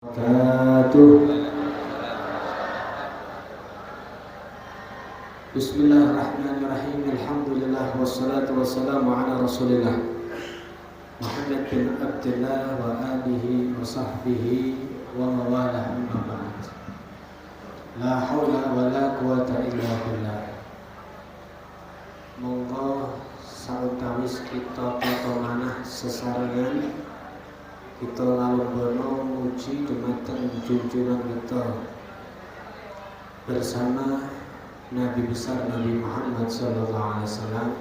Bismillahirrahmanirrahim. Alhamdulillah wassalatu wassalamu ala Rasulillah Muhammad bin Abdullah wa alihi wa sahbihi wa mawalah amma ba'd. La haula wa la quwata illa billah. Monggo sawetawis kita manah sesarengan kita ngalunggono muji dumateng junjungan kita bersama Nabi besar Nabi Muhammad SAW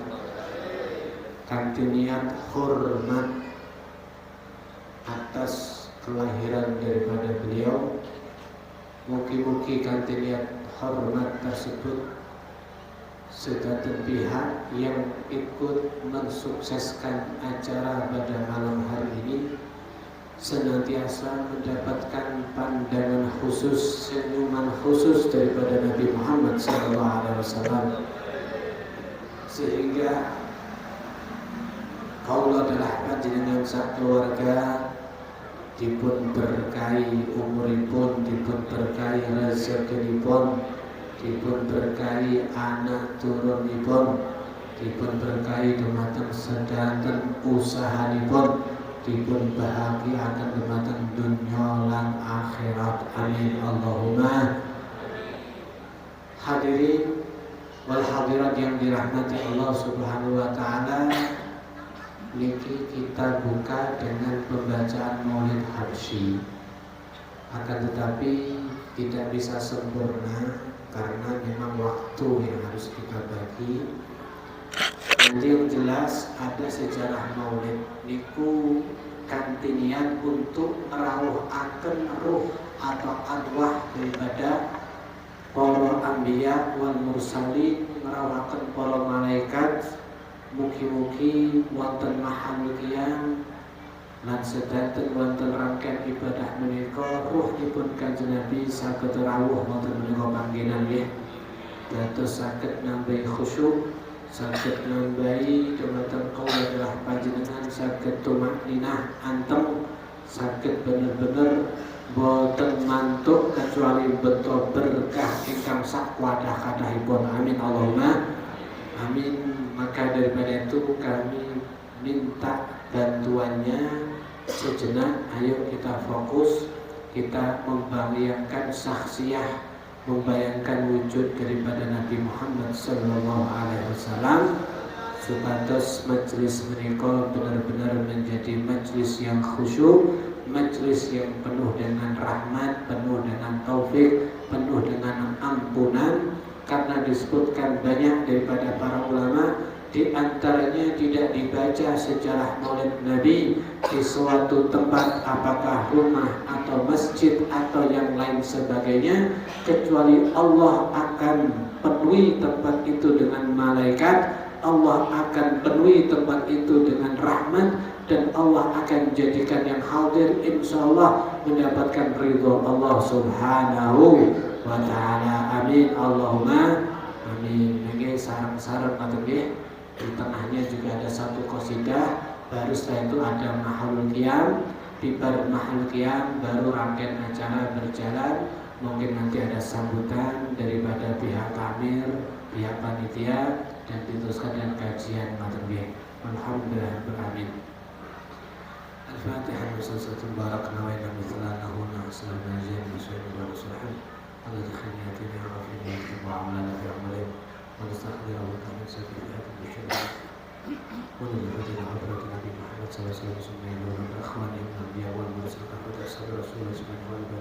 kanthi niat hormat atas kelahiran daripada beliau. Mugi-mugi kanthi niat hormat tersebut sedanten pihak yang ikut mensukseskan acara pada malam hari ini senantiasa mendapatkan pandangan khusus, senyuman khusus daripada Nabi Muhammad SAW, sehingga kaulah adalah panjenengan sak keluarga dipun berkahi umuripun, dipun berkahi rezekinipun, dipun berkahi anak turunipun, dipun berkahi dumateng sedanten usahanipun, dipun bahagiakan dumateng dunya lan akhirat. Amin Allahumma. Hadirin wal hadirat yang dirahmati Allah Subhanahu wa taala, niki kita buka dengan pembacaan Maulid Habsyi. Akan tetapi tidak bisa sempurna karena memang waktu yang harus kita bagi. Yang jelas ada sejarah Maulid niku kanthi niat untuk merawuhaken ruh atau arwah daripada para anbiya wal mursalin, merawuhaken para malaikat. Mugi-mugi wonten mahalukian lan sedanten wonten rangkaian ibadah menika ruhipun Kanjeng Nabi saged rawuh wonten menika panggenan nggih, dados saged nambahi khusyuk, saged nambahi dumateng kaulah panjenengan, saged tumakninah antem, saged bener-bener boten mantuk kecuali beto berkah ingkang sak wadah-kadahipun. Amin Allahumma amin. Maka daripada itu kami minta bantuannya sejenak. Ayo kita fokus, kita membayangkan saksiyah, membayangkan wujud daripada Nabi Muhammad SAW, supados majelis menika benar-benar menjadi majelis yang khusyuk, majelis yang penuh dengan rahmat, penuh dengan taufik, penuh dengan ampunan. Karena disebutkan banyak daripada para ulama, di antaranya tidak dibaca sejarah Maulid Nabi di suatu tempat, apakah rumah atau masjid atau yang lain sebagainya, kecuali Allah akan penuhi tempat itu dengan malaikat, Allah akan penuhi tempat itu dengan rahmat, dan Allah akan jadikan yang hadir insyaallah mendapatkan ridho Allah Subhanahu wa ta'ala. Amin Allahumma amin. Nggih sareng-sareng ngoten nggih. Di tengahnya juga ada satu qasidah, baru setelah itu ada mahalul qiyam. Di mahalul qiyam baru rangkaian acara berjalan. Mungkin nanti ada sambutan daripada pihak amir, pihak panitia, dan diteruskan dengan kajian ngoten nggih. Alhamdulillah amin. Al-Fatihah. Wassalamualaikum warahmatullahi wabarakatuh. Allah khairatina wa fidina wa amalana fi amalin wa nastaghfiruhu wa nastaghfiruhu wa nastaghfiruhu wa Nabi Muhammad sallallahu alaihi wasallam wa akhwani nabiy wal mursalin wa rasulullah subhanahu wa ta'ala wa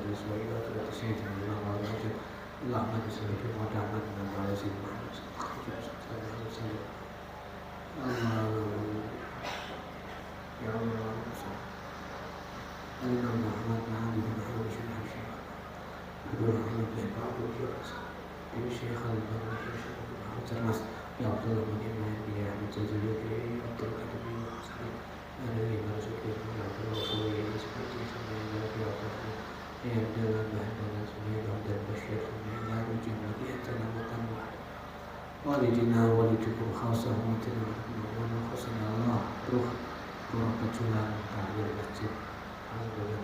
ala sayyidina wa ala Allahumma salli wa ta'ala ala sayyidina Muhammad sallallahu alaihi wasallam. Ya Allah Alina Muhammad Nabi Muhammad sallallahu alaihi wasallam. Berdoa ini Syekh Al-Bani Cermas ya Allah bagaimana dia menjadi Abdul Qadir ada yang masuk ke dalam yang seperti semuanya yang dalam bahan semuanya dan bersyukur semuanya wujud lagi antara makamu walidina walidukum khasah mutina wa khasana Allah ruh pejuang tahdir masjid Al-Bani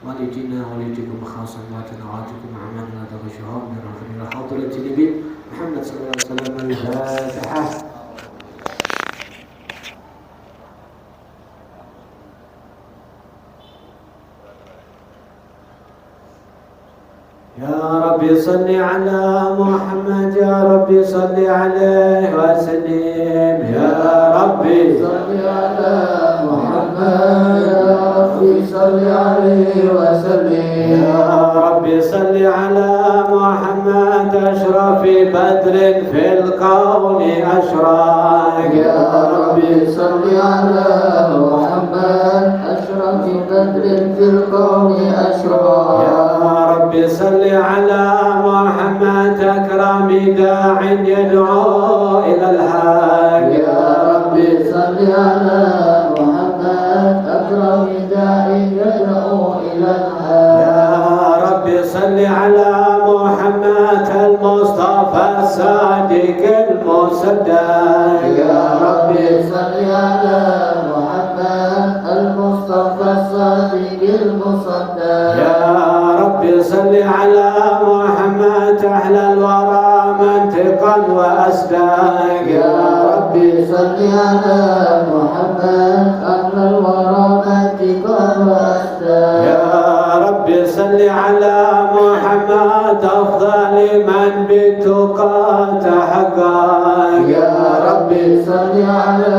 والدينا والديكم خاصة وتنعاتكم عملنا تغشهم برحمة حضرة النبي محمد صلى الله عليه وسلم. الفاتحة. يا رب صل على محمد يا رب صل عليه وسلم. يا رب صل على محمد يا رب صل عليه وسلم. يا رب صل على محمد أشرف بدر في الكون أشراق. يا رب صل على محمد أشرف بدر في الكون أشراق. يا رب صل على محمد أكرم داع يدعو إلى الحق. يا رب صل على محمد أكرم داع يدعو إلى الحق. يا رب صل على محمد المصطفى الصادق المصدق. يا رب صل على محمد المصطفى الصادق المصدق. يا رب صل على محمد أحلى الورى منطقا وأصداق. يا رب صل على محمد أحلى الورى منطقا وأصداق. يا رب صل على محمد أفضل من بالتقى تحقق. يا رب صل على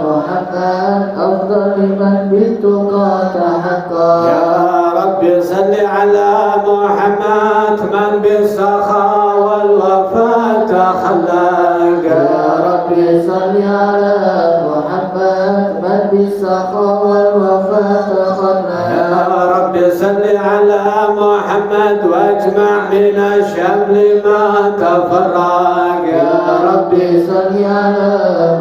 محمد أفضل من بالتقى تحقق. يا رب صل على محمد من بالسخاء والوفاء تخلق. يا رب صل على محمد من بالسخاء والوفاء تخلق. يا رب صل على محمد واجمع من الشمل ما تفرق. يا رب صل على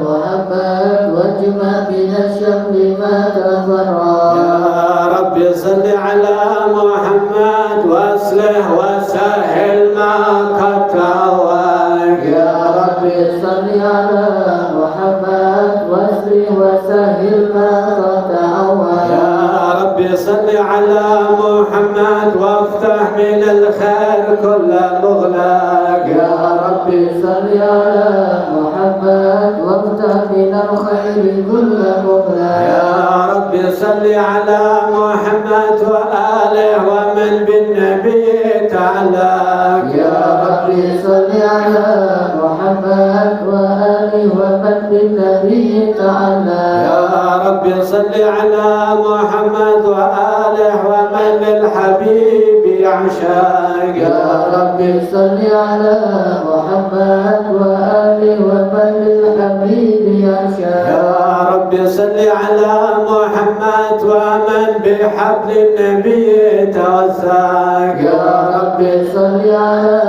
محمد واجمع من الشمل ما تفرق. يا رب صل على محمد واصلح وسهل ما قد تعوج. يا رب صل على محمد واصلح وسهل ما قد تعوج. يا رب صل على محمد وافتح من الخير كل مغلق. يا رب صل على محمد وافتح من الخير كل مغلق. يا رب صل على محمد وآله ومن بالنبي تعلق. يا رب صل على محمد وآله ومن بالنبي تعلق. يا رب صل على محمد وآله ومن بالحبيب يعشق. يا رب صل على محمد وآله ومن بالحبيب يعشق. يا رب صل على محمد ومن بحبل النبي توثق. يا رب صل على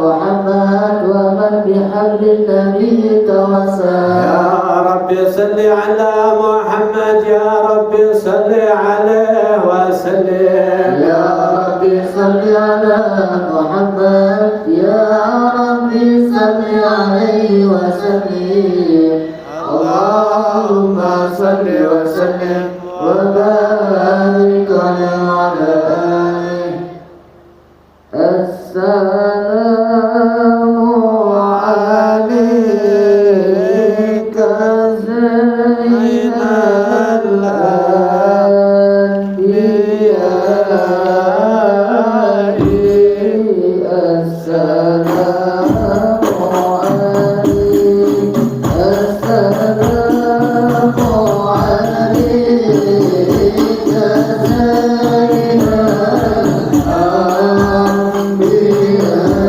محمد ومن بحبل النبي توسل. يا رب صل على محمد يا رب صل عليه وسلم. يا رب صل على محمد يا رب صل عليه وسلم. اللهم صل وسلم وبارك على آله. السلام عليك زين الأنبياء. السلام عليك السلام عليك زين الأنبياء.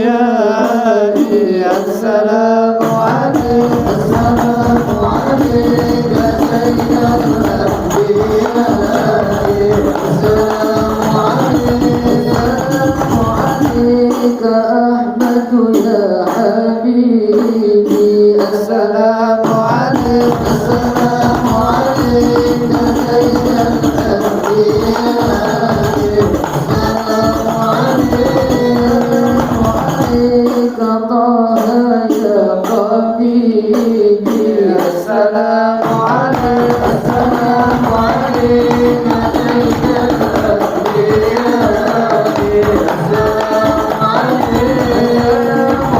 الأنبياء السلام عليك السلام عليك سيد الأنبياء السلام عليك أحمد يا حبيبي السلام عليك السلام عليك سيد الأنبياء السلام عليك طه يا حبيبي السلام عليك السلام عليك سيد الأنبياء السلام عليك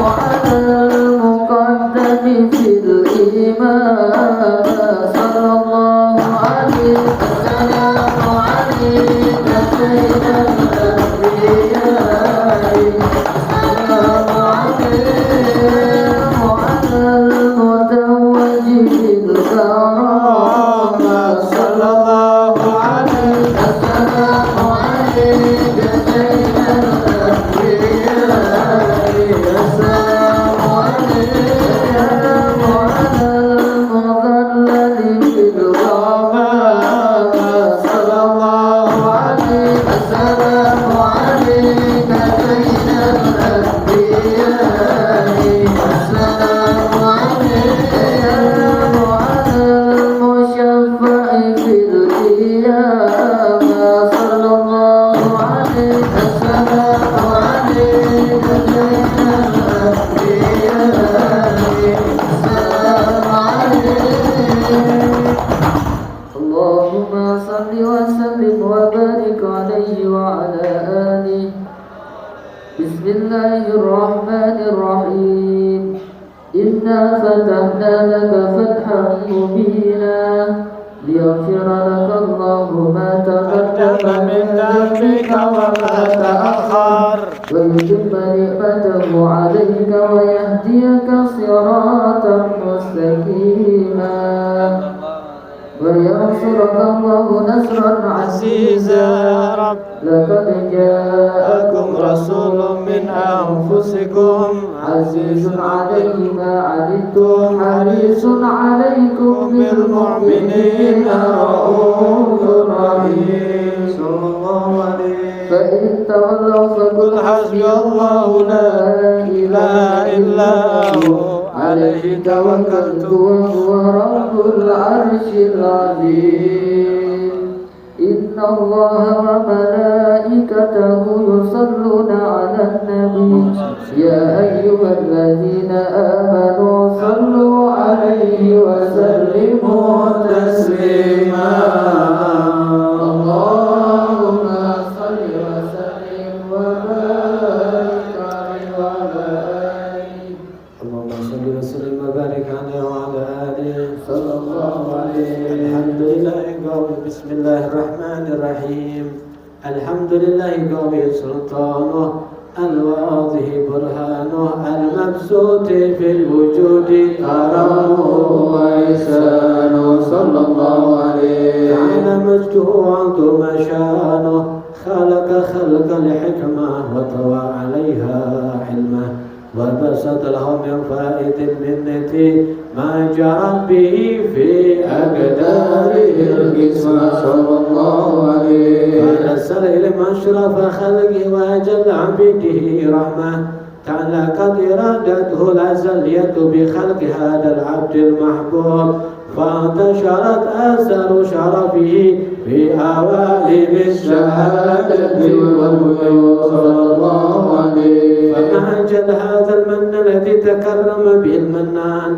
وعلى المقدم في الإيمان صلى الله عليه السلام عليك سيد الأنبياء السلام عليك وعلى المتوج بالكرامة صلى الله عليه السلام عليك سيد الأنبياء السلام عليك وعلى المضلل بالغمامة صلى الله عليه السلام عليك سيد الأنبياء السلام عليك وعلى المشفع في القيامة صلى الله عليه السلام عليك سيد الأنبياء السلام عليك اللهم صل وسلم وبارك عليه وعلى آله بسم الله الرحمن الرحيم إنا فتحنا لك فتحا مبينا ليغفر لك الله ما تقدم من ذنبك وما تأخر ويتم نعمته عليك ويهديك صراطا مستقيما وينصرك الله نصرا عزيزا رب لقد جاءكم رسول من أنفسكم عزيز عليه ما عنتم حريص عليكم بالمؤمنين رؤوف رحيم صلى الله عليه فإن تولوا فقل حسبي الله لا إله إلا هو عليه توكلت وهو رب العرش العظيم إن الله وملائكته يصلون على النبي يا أيها الذين آمنوا صلوا عليه وسلموا تسليما اللهم صل وسلم وبارك عليه وعلى آله اللهم صل وسلم وبارك عليه وعلى آله صلى الله عليه الحمد لله قول بسم الله الرحمن الرحيم الحمد لله قوي سلطانه الواضح برهانه المبسوط في الوجود كرمه وإحسانه صلى الله عليه تعالى مجده وعظم شانه خلق الحكمة وطوى عليها علمه وبسط له من فائد المنة ما جرت به في أقداره القسمة صلى الله عليه فنزل إلى أشرف خلقه وأجل عبده رحمة تعلقت إرادته الأزلية بخلق هذا العبد المحبوب فانتشرت آثار شرفه في عوالم الشهادة والغيوب صلى الله عليه فما أجل هذا المن الذي تكرم به المنان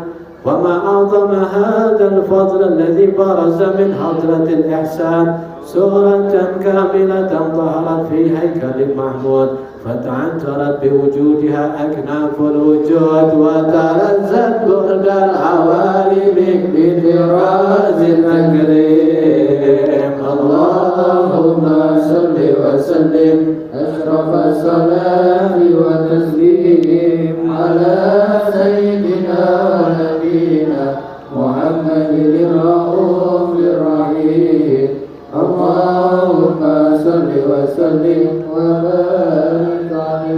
وما أعظم هذا الفضل الذي برز من حضرة الإحسان سورة كاملة ظهرت في هيكل محمود فتعنترت بوجودها أكناف الوجود وتلذت برد العوالم بطراز التكريم اللهم صل وسلم أشرف الصلاة وتسليم على سيدنا ونبينا محمد الرؤوف الرحيم اللهم صل وسلم وبارك عليه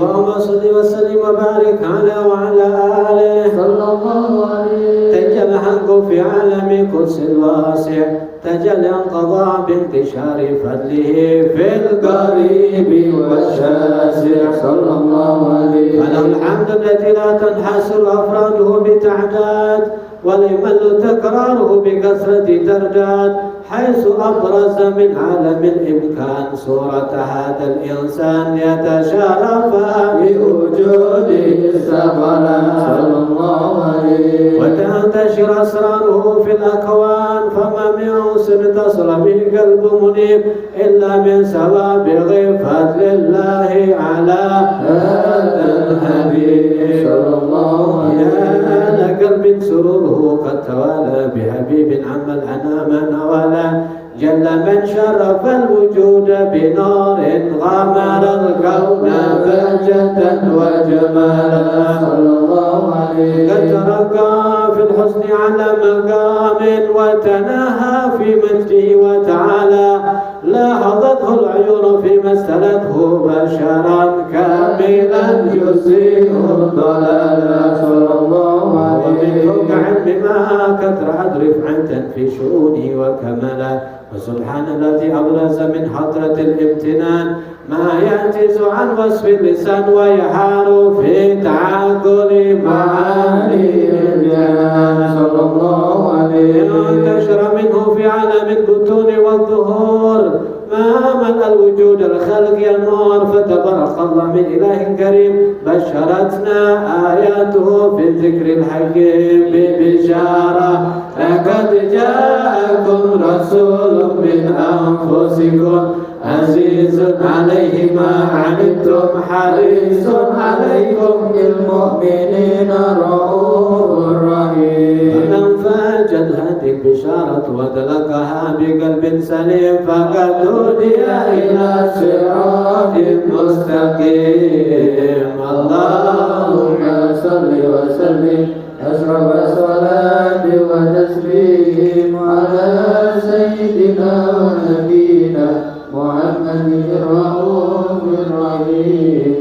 اللهم صل وسلم وبارك على وعلى آله صلى الله عليه تجل حق في عالم قدس الواسع تجل انقضاء بانتشار فضله في القريب والشاسع صلى الله عليه فله الحمد الذي لا تنحصر أفراده بتعداد ولا يمل تكراره بكثرة درجات حيث أبرز من عالم الإمكان صورة هذا الإنسان يتشرف بوجوده الثقلات صلى الله عليه وتنتشر أسراره في الأكوان فما من عنصر تصل به قلب منيب إلا من سوابغ فضل الله على هذا الحبيب صلى الله يا عليه لقلب سروره قد توالى بحبيب عم الأنام نوالا جل من شرف الوجود بنار غمر الكون بهجة وجمالا صلى الله عليه قد ترقى في الحسن على مقام وتناهى في مجده وتعالى لاحظته العيون في مسألته بشرا كاملا يزيل الضلال صلى الله ومن عليه فوق علم ما كثرت رفعة في شؤونه وكملا وسبحان الذي أبرز من حضرة الامتنان ما يعجز عن وصف اللسان ويحار في تعقل معاني الجنان صلى الله عليه انتشر منه في عالم البطون والظهور ما ملأ الوجود الخلق النور فتبارك الله من إله كريم بشرتنا آياته بالذكر الحكيم ببشارة لقد جاءكم رسول من أنفسكم عزيز عليه ما عنتم حريص عليكم بالمؤمنين رؤوف رحيم فمن فاجت هذه البشارة وتلقاها بقلب سليم فقد هدي إلى صراط مستقيم اللهم صل وسلم أشرف الصلاة وتسليم على سيدنا ونبينا محمد الرؤوف الرحيم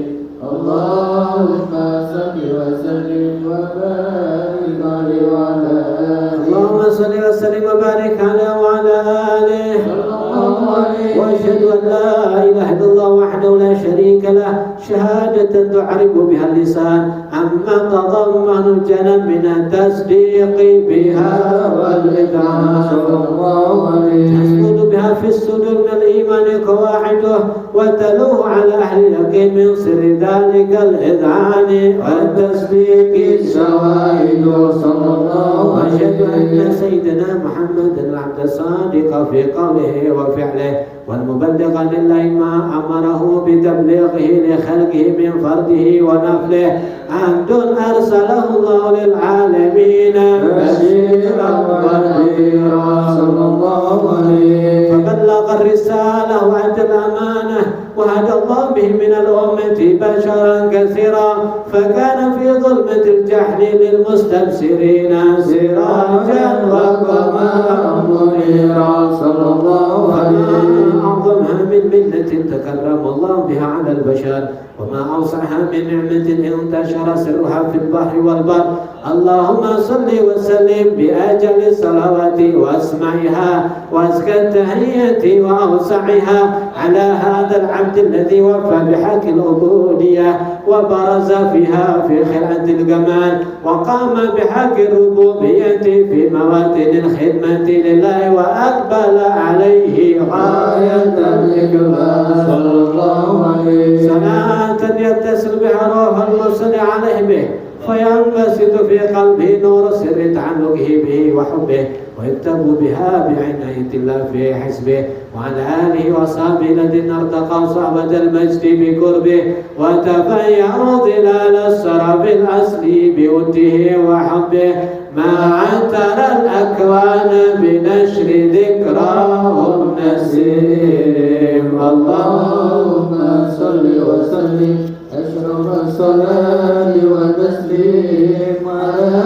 اللهم صل وسلم وبارك عليه وعلى آله اللهم صل وسلم وبارك عليه وعلى آله صلى الله عليه واشهد ان لا اله الا الله وحده لا شريك له شهادة تعرف بها اللسان عما تضمن الجنان من التصديق بها والإذعان صلى الله عليه تسكن بها في الصدور من الإيمان قواعده وتلوه على أهل اليقين من سر ذلك الإذعان والتصديق شواهد صلى الله وأشهد عليه أن سيدنا محمد العبد الصادق في قوله وفعله والمبلغ لله ما أمره بتبليغه لخلقه من فرده ونفله عبد أرسله الله للعالمين بشيرا ونذيرا صلى الله عليه فبلغ الرسالة وأدى الأمانة وهدى الله به من الأمة بشرا كثيرا فكان في ظلمة الجهل للمستبصرين سراجا وقمرا منيرا صلى الله عليه أعظمها من منة تكرم الله بها على البشر وما أوسعها من نعمة انتشر سرها في البحر والبر اللهم صل وسلم بأجل الصلوات وأسمعها وأزكى التحية وأوسعها على هذا العبد الذي وفى بحق العبودية وبرز فيها في خلعة الجمال وقام بحق الربوبية في مواطن الخدمة لله وأقبل عليه غاية الإقبال صلى الله عليه صلاة يتصل بها روح المرسل عليه به فينبسط في قلبه نور سر تعلقه به وحبه ويكتب بها بعناية الله في حسبه وعلى آله وصحبه الذين ارتقوا صعبة المجد بقربه وتفيروا ظلال السراب الأصلي بوده وحبه ما عتر الأكوان بنشر ذكراه النسيم اللهم صل وسلم أشرف الصلاة وتسليم على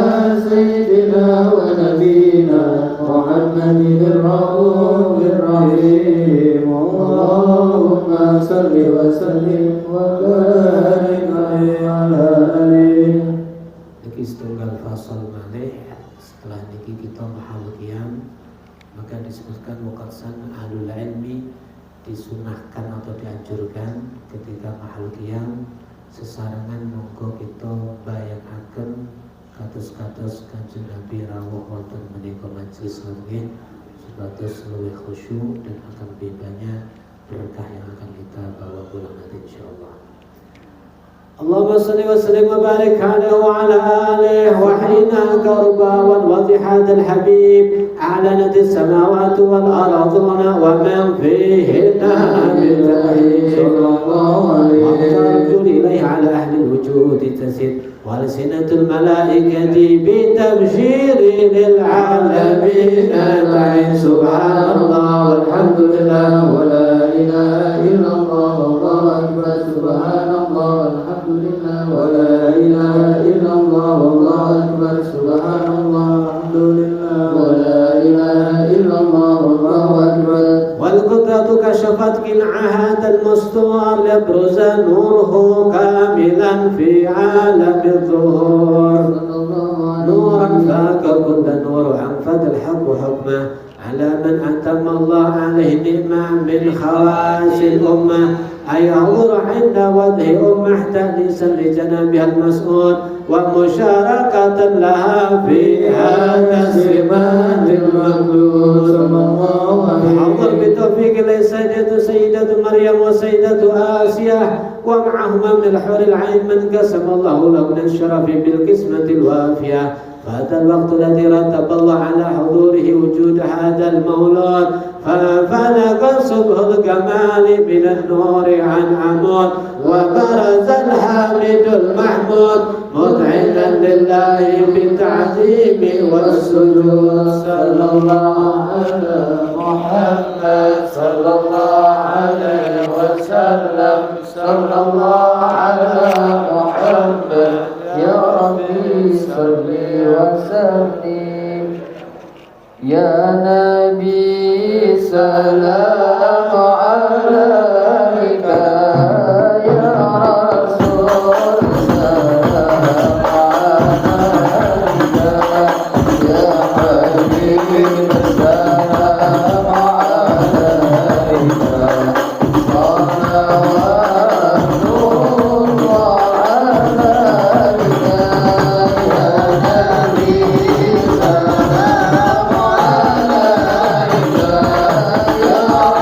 سيدنا ونبينا محمد الرؤوف الرحيم اللهم صل وسلم وبارك setelah niki kita mahal qiyam, maka disebutkan waqadsan ahlul ilmi disunahkan atau dianjurkan ketika mahal qiyam sesarengan monggo kita bayangkan kados-kados Kanjeng Nabi rawuh wonten menika majelis nggih supados luwih khusyuk dan akan lebih banyak berkah yang akan kita bawa pulang nanti insyaallah. اللهم صل وسلم وبارك عليه وعلى آله وحين كربا والوضح هذا الحبيب أعلنت السماوات والأرضون ومن فيهن بالتوحيد وترجو إليه على أهل الوجود تسد وألسنة الملائكة بتبشير للعالمين معين سبحان الله والحمد لله ولا إله إلا الله والله أكبر سبحان الله والحمد لله ولا إله إلا الله والله أكبر سبحان الله والحمد لله ولا إله إلا الله والله أكبر. والقدرة كشفت قنع هذا المستور ليبرز نوره كاملا في عالم الظهور نورا فاق كل نور أنفذ الحق حكمه على من أتم الله عليه نعمة من خواص الأمة أي ينظر عند وجه أمة تأنيسا لجنابها المسؤول ومشاركة لها في هذا السمات المقدوس. حضر بتوفيق سيدة مريم وسيدة آسيا ومعهما من الحور العين من قسم الله له من الشرف بالقسمة الوافية. فهذا الوقت الذي رتب الله على حضوره وجود هذا المولود ففلق صبح الجمال من النور عن عمود وبرز الحامد المحمود مذعنا لله بالتعظيم والسجود. صلى الله على محمد صلى الله عليه وسلم صلى الله على محمد يا ربي صل وسلم يا نبي سلام عليك يا رسول سلام عليك يا حبيب سلام عليك صلوات الله عليك يا نبي سلام عليك يا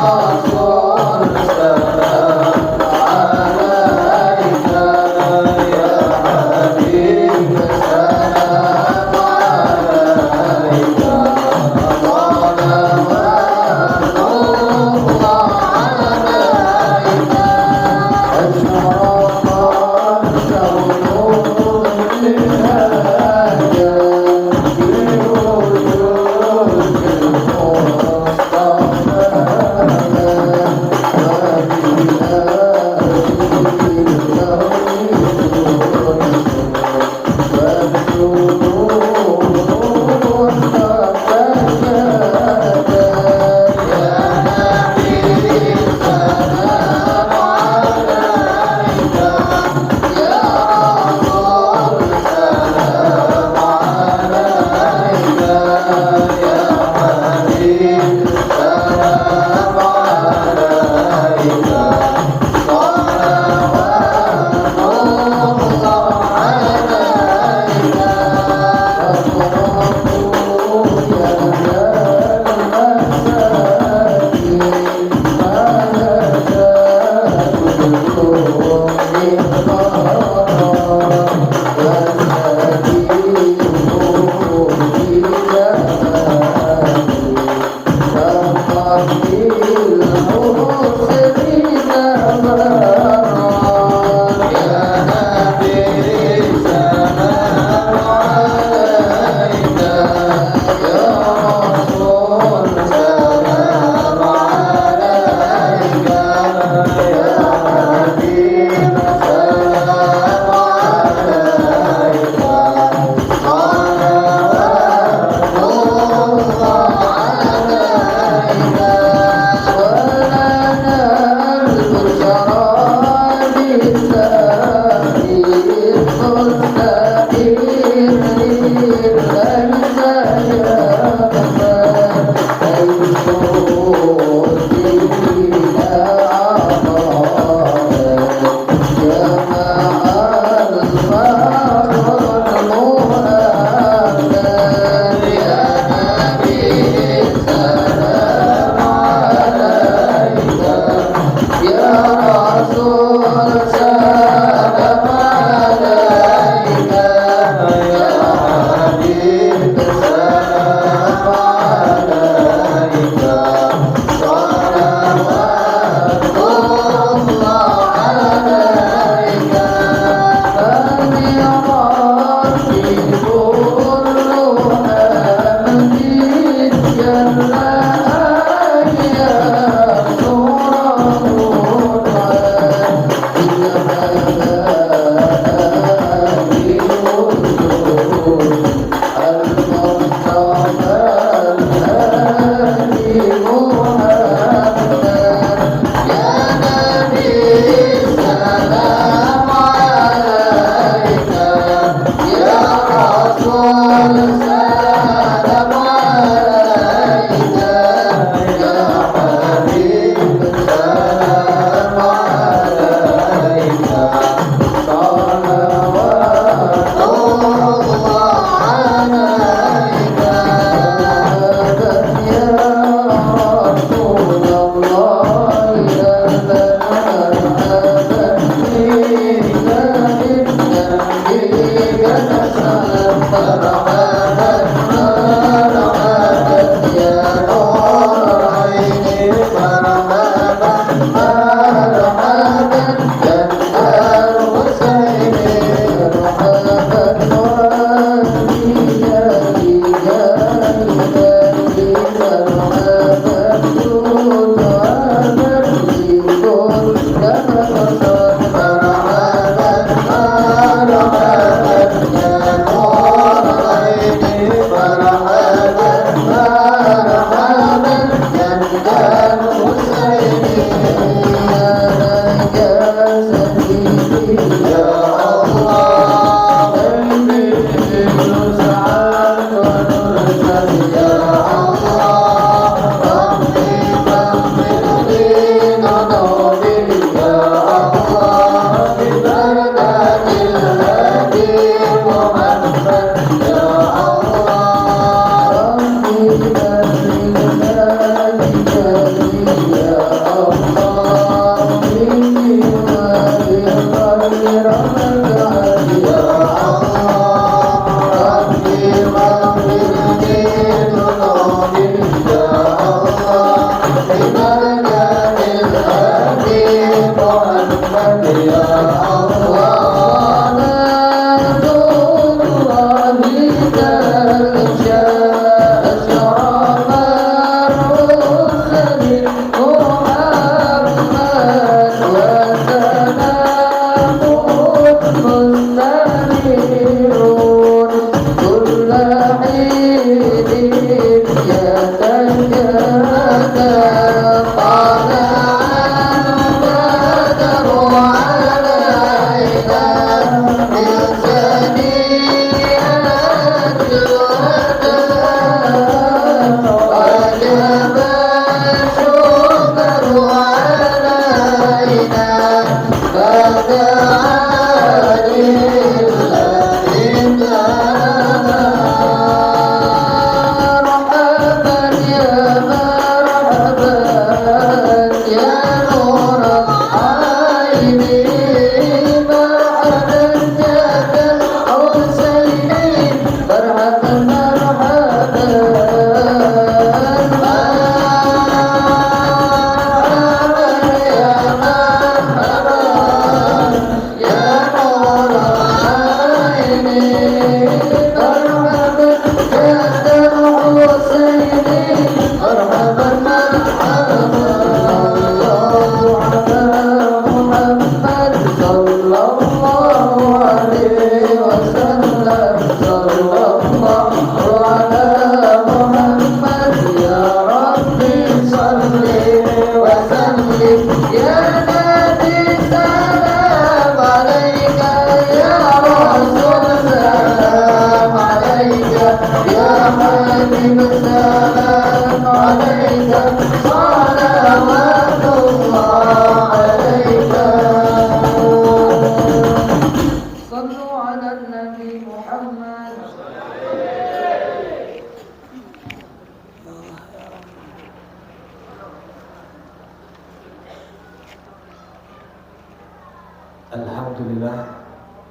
Alhamdulillah,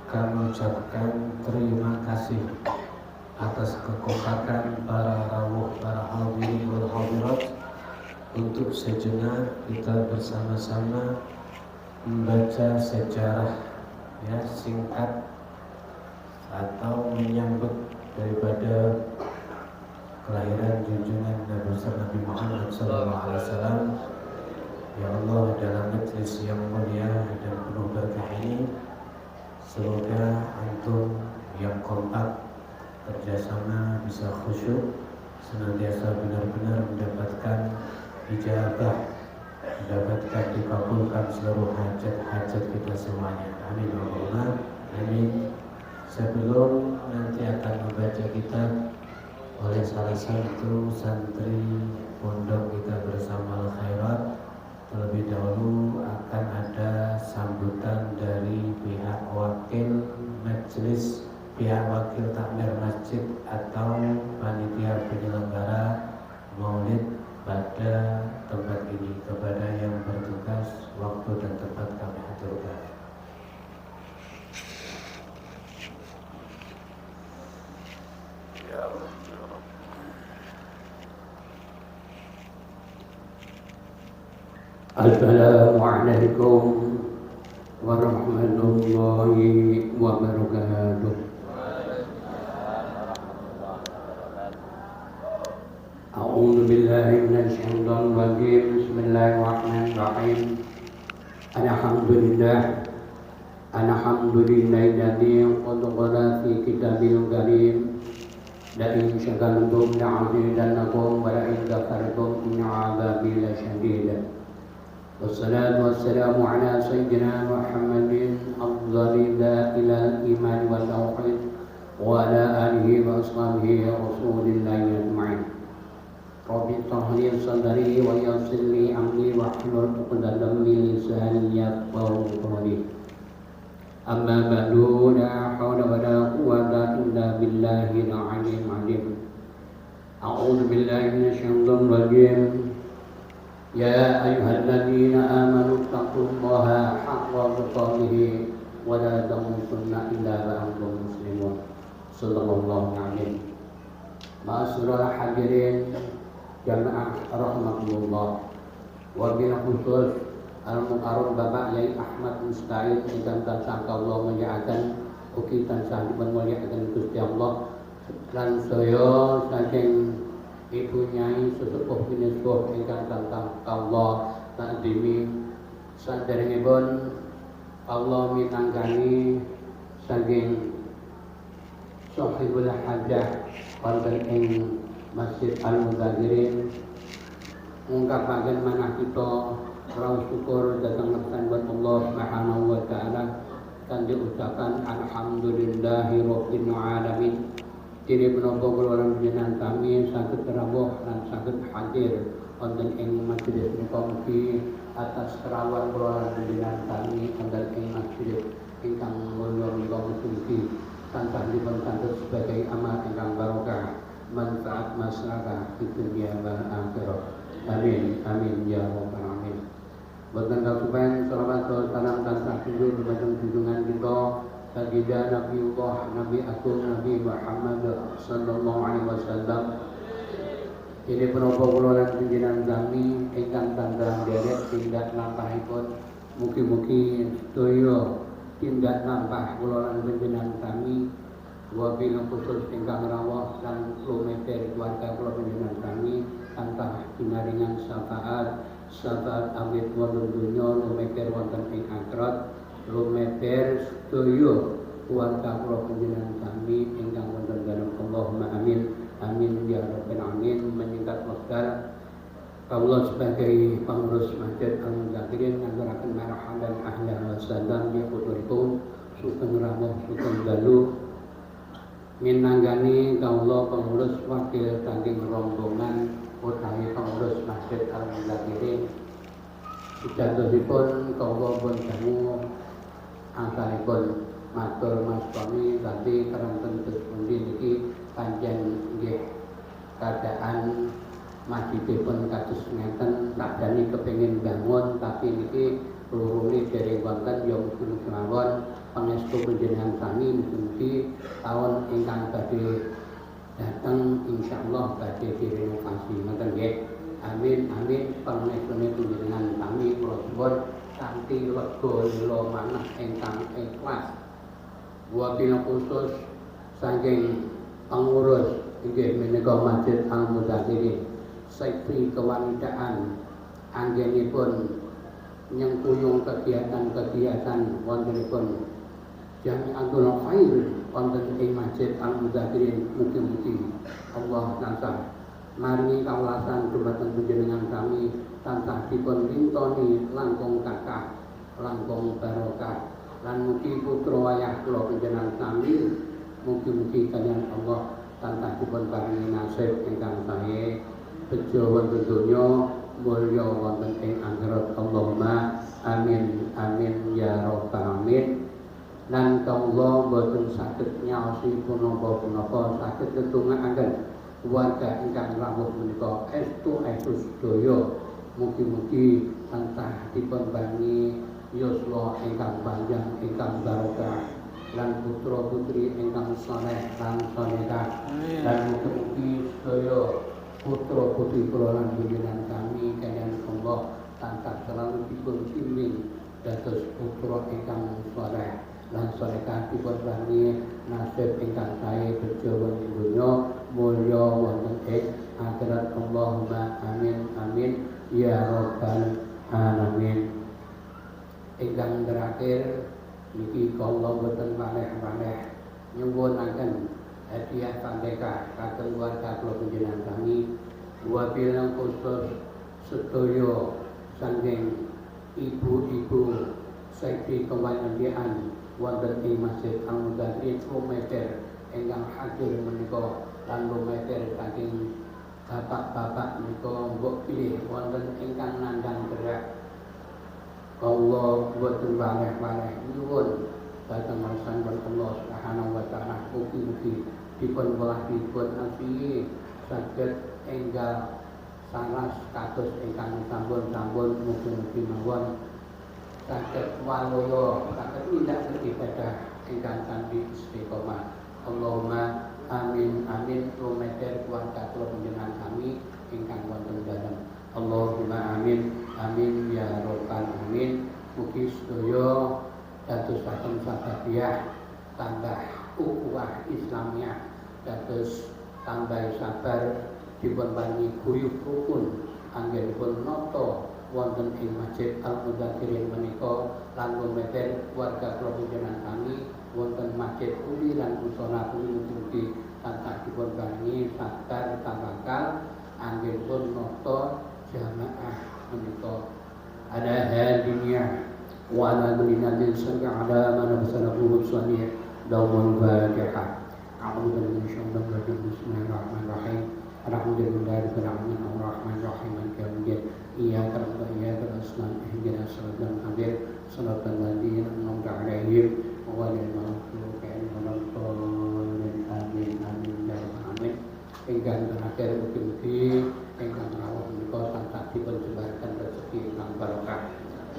kami ucapkan terima kasih atas kekompakan para rawuh, para hadirin wal hadirat. Untuk sejenak kita bersama-sama membaca sejarah singkat atau menyambut daripada kelahiran junjungan Nabi besar Nabi Muhammad SAW. Ya Allah, dalam majlis yang mulia dan penuh berkah ini, semoga antum yang kompak kerjasama bisa khusyuk, senantiasa benar-benar mendapatkan ijabah, mendapatkan dikabulkan seluruh hajat-hajat kita semuanya. Amin ya Allah. Amin. Sebelum nanti akan membaca kitab oleh salah satu santri pondok kita bersama Al-Khairat, terlebih dahulu akan ada sambutan dari pihak wakil majelis, pihak wakil takmir masjid atau panitia penyelenggara maulid pada tempat ini. Kepada yang bertugas, waktu dan tempat kami aturkan. Assalamualaikum warahmatullahi wabarakatuh. A'udzu billahi minasy syaithanir rajim. Bismillahirrahmanirrahim. Alhamdulillahilladzi qadara fi kitabil karim. La in syakartum la'azidannakum wa la in kafartum inna 'adzabi lasyadid. Wassalatu wassalamu ala sayyidina Muhammadin afdhalil ilal iman wa tauhid wa ala alihi wa ashabihi rasulillahi ajma'in. Rabbi shrah li sadri wa yassir li amri wahlul 'uqdatam min lisani yafqahu qawli. Amma ba'du, la hawla wa la quwwata illa billahil 'aliyyil 'azim. A'udzu billahi minasy syaithanir rajim. Ya ayyuhalladzina amanu taqullaha haqqa tuqatih wa la tamutunna illa wa antum muslimun. Shallallahu alaihi. Ma'asyiral hadirin jamaah rahmatullah. Wabil khusus al-mukarram Bapak Yai Ahmad Musta'id ingkang tansah Allah mulyakaken ugi tansah dipun mulyakaken Gusti Allah lan saya saking Ibu Nyai sesepuh pinesuh ingkang tansah Allah takdimi saderengipun Allah minangkani saking Sohibul Hajah wonten ing Masjid Al-Muzakirin ngungkapaken manah kita raos syukur dhateng ngersani Allah Subhanahu wa taala kanthi ucapan alhamdulillahirabbil alamin. Kiri menapa kula lan panjenengan sami saged rawuh lan saged hadir wonten ing majelis menika mugi atas kerawan kula lan panjenengan sami wonten ing majelis ingkang mulya menika mugi tansah dipun kantos sebagai amal ingkang barokah manfaat masyarakat di dunia wal akhirah. Amin amin ya rabbal alamin. Boten kasupen salawat salam tansah sujud dumateng junjungan kita Sayyidina Nabiullah Nabi Agung Nabi Muhammad sallallahu alaihi wasallam. Ini penapa kula lan panjenengan sami ingkang tansah derek tindak lampahipun mugi-mugi sedaya tindak lampah kula lan panjenengan sami wabil khusus ingkang rawuh lan lumeter keluarga kula panjenengan sami tansah pinaringan syafaat awit wonten donya lumeker wonten ing akhirat lumeker sedaya keluarga kula panjenengan sami ingkang wonten dalem Allahumma amin amin ya rabbal alamin. Menyingkat wekdal kawula sebagai pengurus Masjid Al-Muzakirin nganduraken marhaban ahlan wa salam bi hudurikum sugeng rawuh sugeng dalu minanggani kawula pengurus wakil saking rombongan utawi pengurus Masjid Al-Muzakirin sejatosipun kawula pun dangu asalipun matur mastani kanthi keranten pundi niki pancen nggih keadaan masjidipun kados ngeten sakjane kepengin bangun tapi niki lurune dereng wonten ya mugi kemawon pangestu panjenengan sami mugi taun ingkang badhe dateng insyaallah badhe direnovasi ngoten nggih. Amin amin pangestune panjenengan sami kula suwun kanthi lega lila manah ingkang ikhlas. Wabil khusus saking pengurus inggih menika Masjid Al-Muzakirin Seksi Kewanitaan anggenipun nyengkuyung kegiatan-kegiatan wontenipun Jami'atul Khair wonten ing Masjid Al-Muzakirin. Mugi-mugi Allah tansah maringi kawelasan dumateng panjenengan sami tansah dipun lintoni langkung kathah langkung barokah lan mugi putra wayah kula panjenengan sami mugi-mugi kaliyan Allah tansah dipun paringi nasib ingkang sae bejo wonten donya mulya wonten ing akhirat. Allahumma amin amin ya rabbal alamin. Lan kawula boten saged nyaosi punapa-punapa saged tetungakaken keluarga ingkang rawuh menika estu sedaya mugi-mugi tansah dipun paringi yuswa ingkang panjang ingkang barokah lan putra putri ingkang saleh lan salehah lan mugi-mugi sedaya putra putri kula lan panjenengan kami kaliyan Allah tansah selalu dipun bimbing dados putra ingkang saleh lan salehah dipun paringi nasib ingkang sae bejo wonten donya mulya wonten ing akhirat. Allahumma amin amin ya rabbal alamin. Ingkang terakhir niki kula boten malih-malih nyuwunaken hadiah pangkeka kagem keluarga kula panjenengan kami wabilang khusus sedaya saking ibu-ibu Saiki kewayandian wonten ing Masjid Al-Mudathir lumeter ingkang hadir menika lan lumeter saking bapak-bapak menika mbok pilih wonten ingkang nandhang gerak. Allah boten waleh-waleh nyuwun dhateng marsanipun Allah Subhanahu wa taala mugi-mugi dipun welah dipun asihi saged enggal sanes kados ingkang sampun-sampun mugi-mugi mawon saged walaya saged tindak beribadah ingkang kanthi istiqomah. Allahumma amin amin lumeter keluarga kula panjenengan kami ingkang wonten dalem. Allahumma amin amin ya rabbal alamin. Mugi sedaya dadosaken sababiyah tambah ukhuwah Islamiyah dados tambah sabar dipun paringi guyub rukun anggenipun nata wonten ing Masjid Al-Mudathir menika lan lumeter keluarga kula panjenengan kami wonten masjid uli lan musala mugi-mugi tansah dipun paringi sabar tawakal anggenipun nata jamaah menika ada hadiniah wa ala kulli sami ala man arsalahu salih daumul fatihah. A'udzu billahi minasyaitonir rajim. Bismillahirrahmanirrahim. Alhamdulillahirabbil alamin arrahmanir rahim maliki yaumiddin. Iyyaka na'budu wa iyyaka nasta'in ihdinas siratal mustaqim siratal ladzina an'amta 'alaihim ghairil maghdubi 'alaihim waladdallin. Amin amin ya rabbal alamin. Ingkang terakhir mugi-mugi ingkang rawuh menika tansah dipun sebarkan rezeki ingkang barokah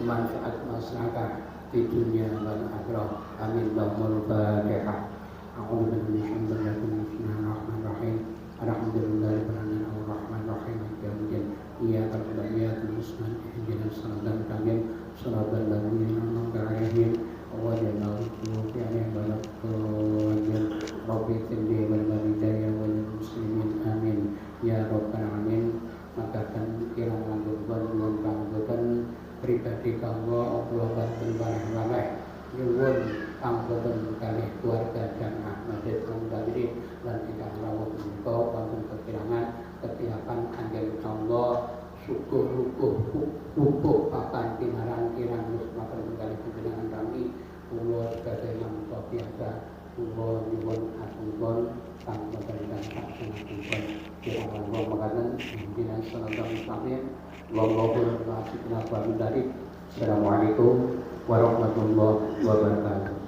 manfaat masyarakat di dunia wal akhirah. Amin. Allahumma fatihah. A'udzu billahi minasyaitonir rajim. Bismillahirrahmanirrahim. Alhamdulillahirabbil alamin arrahmanir rahim maliki yaumiddin. Iyyaka na'budu wa iyyaka nasta'in ihdinas siratal mustaqim siratal ladzina an'amta 'alaihim ghairil maghdubi 'alaihim waladdallin. Rabbi ighfirli wa li walidayya wa lil muslimin amin ya rabbal alamin. Makaten kirang langkung nuwun pangapunten pribadi kanggo Allah banten waleh-waleh nyuwun pangapunten kalih keluarga jamaah Masjid Al-Mudathir lan ingkang rawuh menika wonten kekirangan ketiapan anggen Allah syukur rukuh papan pinaran kirang musmaken kalih panjenengan kami kula sebagai manungsa biasa kula nyuwun aturipun pangapunten saking kirang langkung mekaten dinas sallallahu alaihi wasallam. Assalamualaikum warahmatullahi wabarakatuh. Assalamualaikum warahmatullahi wabarakatuh.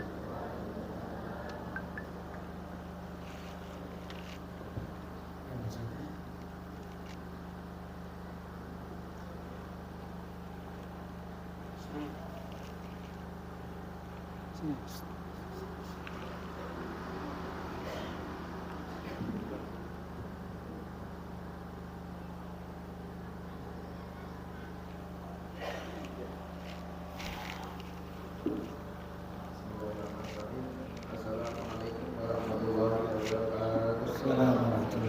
Assalamualaikum warahmatullahi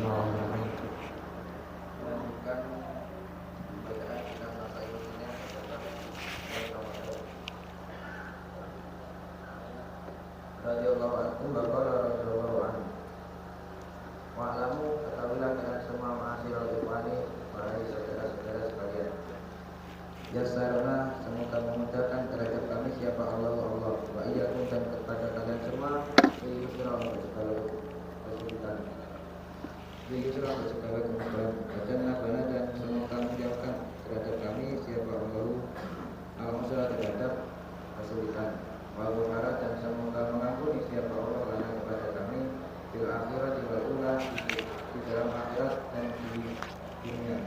wabarakatuh. Melanjutkan bacaan kita masa ilmunya radhiyallahu anhu wa radhiyallahu anhu. Wa'lamu ketahuilah dengan semua ma'asyiral ikhwani wahai saudara-saudara sekalian. Yasarna semoga memudahkan terhadap kami siapa Allah wa iyyakum dan kepada kalian semua yusra segala kesulitan. Yusra segala kemudahan. Wajana bana dan semoga memudahkan terhadap kami siapa Allah al-musra terhadap kesulitan. Wal bukhara dan semoga mengampuni siapa Allah lana kepada kami fil akhirat wal ula di dalam akhirat dan di dunia.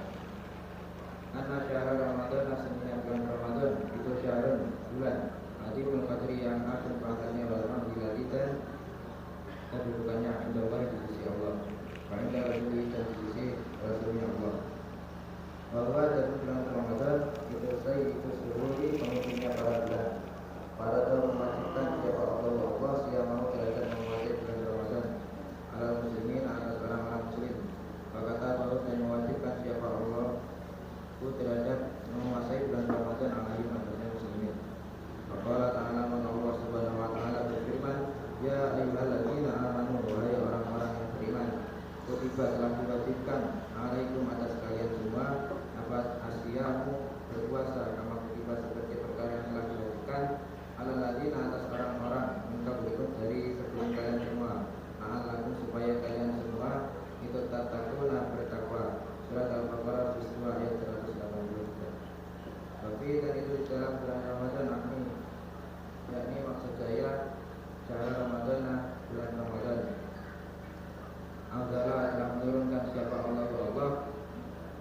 Karena syahrul Ramadan, sesungguhnya bulan Ramadan itu syahrul bulan Adibul Qadri yang agung pahalanya Ya ayyuhalladzina amanu, wahai orang-orang yang beriman, kutiba telah diwajibkan alaikum atas kalian semua apa asyamu berpuasa kama kutiba seperti perkara yang telah diwajibkan alal ladzina atas orang-orang min qablikum dari sebelum kalian semua la'allakum supaya kalian semua itu tattaquna bertakwa. Surat Al-Baqarah ayat 180. Tapi dan itu di dalam bulan Ramadan akmi, yakni maksud saya syahr Ramadan, bulan Ramadan. Allah telah menurunkan siapa Allah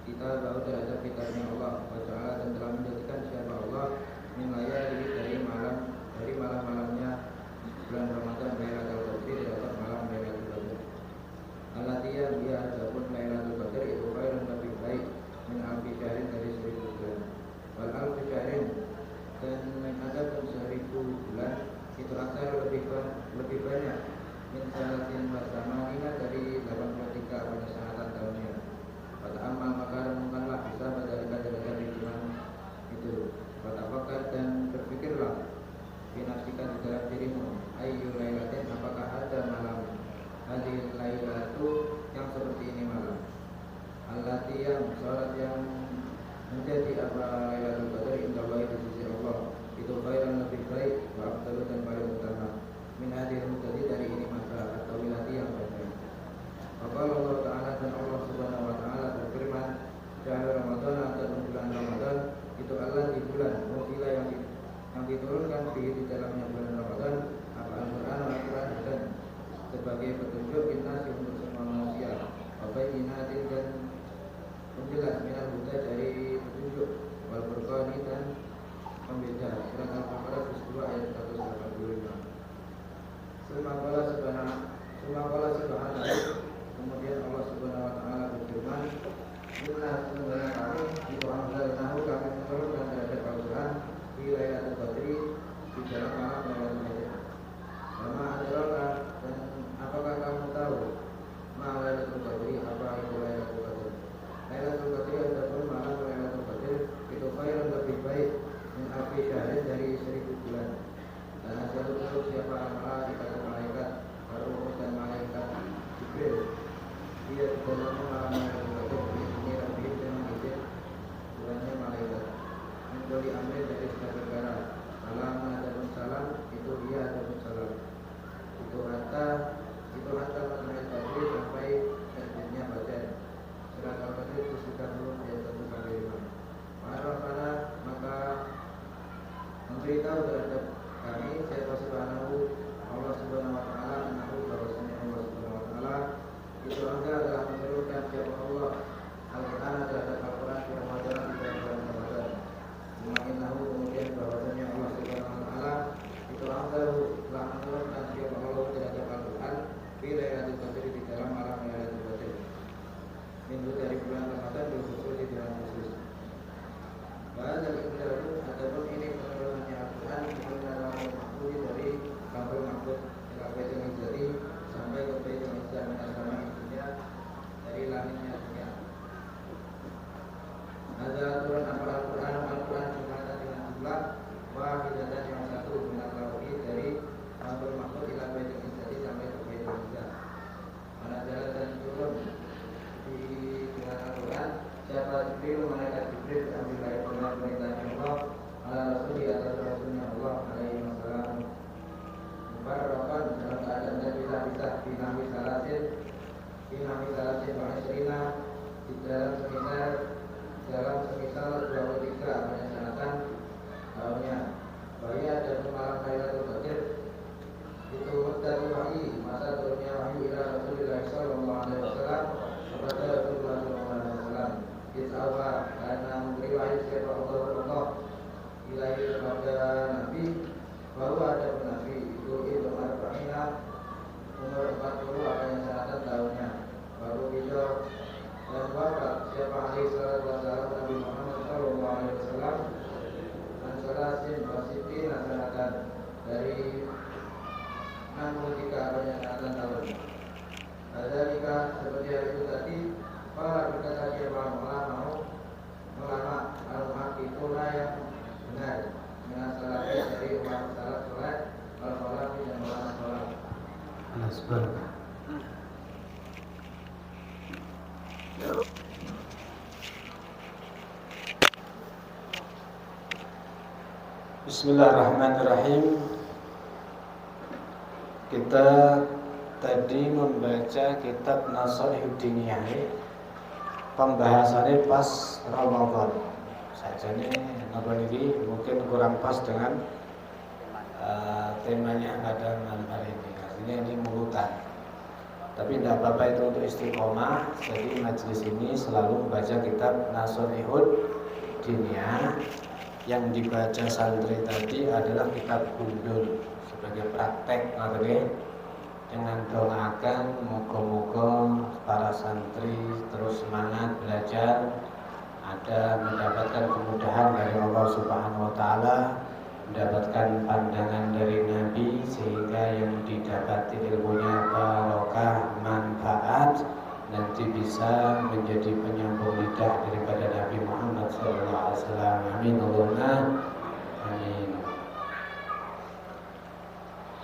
kita baru terhadap kitabnya Allah wa ta'ala, dan telah menjadikan siapa Allah min layali dari malam-malamnya bulan Ramadan Lailatul Qadri terhadap malam Lailatul Qadri. Allati yang dia adapun Lailatul Qadri itu khairun lebih baik min alfi syahrin dari 1000 bulan. Wal alfi syahrin, dan adapun 1000 bulan itu aksar lebih banyak min salatin bersama ingat dari 83 penyesatan tahunnya. Pada amal maka renungkanlah bisa berdasarkan derajat iman itu. Pada fakar dan berpikirlah binafsikan di dalam dirimu ayyu lailatin, apakah ada malam hadil lailatu yang seperti ini malam allati yang salat yang menjadi apa Lailatul Qadri inda Allah di sisi Allah itu khairan lebih baik wa afdalu dan paling utama min hadil mutadi dari ini masa atau wilati yang baik. Maka Allah Ta'ala dan Allah Subhanahu Wa Ta'ala berfirman syahr Ramadan atau bulan Ramadan itu Allah di bulan mutila yang diturunkan di dalamnya bulan Ramadan apa Al-Quran dan sebagai petunjuk inasi untuk semua manusia apa inatin dan penjelas minal huda dari petunjuk wal furqani dan pembeda. Surat Al-Baqarah 2 ayat 185. Sumaqala subhanahu, kemudian Allah Subhanahu Wa Ta'ala berfirman inna sebenarnya kami itu anzalnahu, kami menurunkan terhadap Al-Quran di Lailatul Qadri di dalam malam Lailatul Qadri. Nama adraka, dan apakah kamu tahu ma Lailatul Qadri, apa itu Lailatul Qadri? Lailatul Qadri adalah malam Lailatul Qadri itu khairun lebih baik min alfi syahrin dari 1000 bulan. Dan asal untuk siapa malaikat Ar-Ruh dan malaikat Jibril dia di dalam malam Lailatul Qadri ini Rabbi dengan izin bulannya malaikat menjadi ambil dari segala perkara. Salam adapun salam itu dia adapun salam itu hatta matahari Qadri sampai terbitnya fajar. Surat Al-Qadri 30 ayat 1 sampai 5. Ma'arafana, maka memberitahu terhadap kami siapa Allah Subhanahu Wa Ta'ala annahu bahwasanya Allah Subhanahu Wa Ta'ala itu adalah menurunkan siapa Allah Al-Quran terhadap Al-Quran di Ramadan di bulan Ramadan. Innahu, kemudian bahwasanya Allah Subhanahu Wa Ta'ala itu telah menurunkan siapa Allah terhadap Al-Quran di Lailatul Qadri di dalam malam Lailatul Qadri. Minggu dari bulan Ramadan berkhusus di bulan khusus. Bahasa itu adapun ini penurunannya Al-Quran dari dari Kabul Mahfud ke Baitul Izzati sampai ke Baitul Izzati sama intinya dari langitnya dunia. Ada aturan apa Al-Quran cuma dengan jumlah wahidatan yang satu minat lawi dari Kabul Mahfud ke Baitul Izzati sampai ke Baitul Izzati. Mana jalan dan turun di dengan Al-Quran siapa Jibril, malaikat Jibril ambil dari perintahnya Allah ala Rasul atas Rasulnya Allah alaihi wasallam mubarrakan dalam keadaan terpisah-pisah binami salasin ba'asrina di dalam semisal 23 penyelesaian tahunnya. Bahaya dan malam Lailatul Qadri itu muddatul wahyi, masa turunnya wahyu ila Rasulullah sallallahu alaihi wasallam kepada Rasulullah sallallahu alaihi wasallam. Kisahwa karena memberi wahyu kepada Allah ilahi kepada Nabi bahwa ada Nabi itu Arba'ina umur 40 apa yang sangat tahunnya baru bisa dan wafat siapa alaihi salatu wassalam Nabi Muhammad sallallahu alaihi wasallam dan salasin wasiti nasanatan dari 63 apa yang sangat tahun. Adalika seperti hal itu tadi para berkata siapa ulama al-muhaqqiquna yang benar dengan salafiyah dari umat salaf soleh al-salaf yang ulama Asbab. Bismillahirrahmanirrahim. Kita tadi membaca kitab Nasaihud Diniyah. Pembahasannya pas Ramadan. Sajane napa niki mungkin kurang pas dengan temanya pada malam hari ini. Artinya ini urutan. Tapi tidak apa-apa itu untuk istiqomah. Jadi majelis ini selalu membaca kitab Nasaihud Diniyah. Yang dibaca santri tadi adalah kitab gundul sebagai praktek materi dengan doakan moga-moga para santri terus semangat belajar, ada mendapatkan kemudahan dari Allah Subhanahu wa taala, mendapatkan pandangan dari Nabi sehingga yang didapati ilmunya barokah, manfaat, nanti bisa menjadi penyambung lidah daripada Nabi Muhammad SAW. Amin Allahumma amin.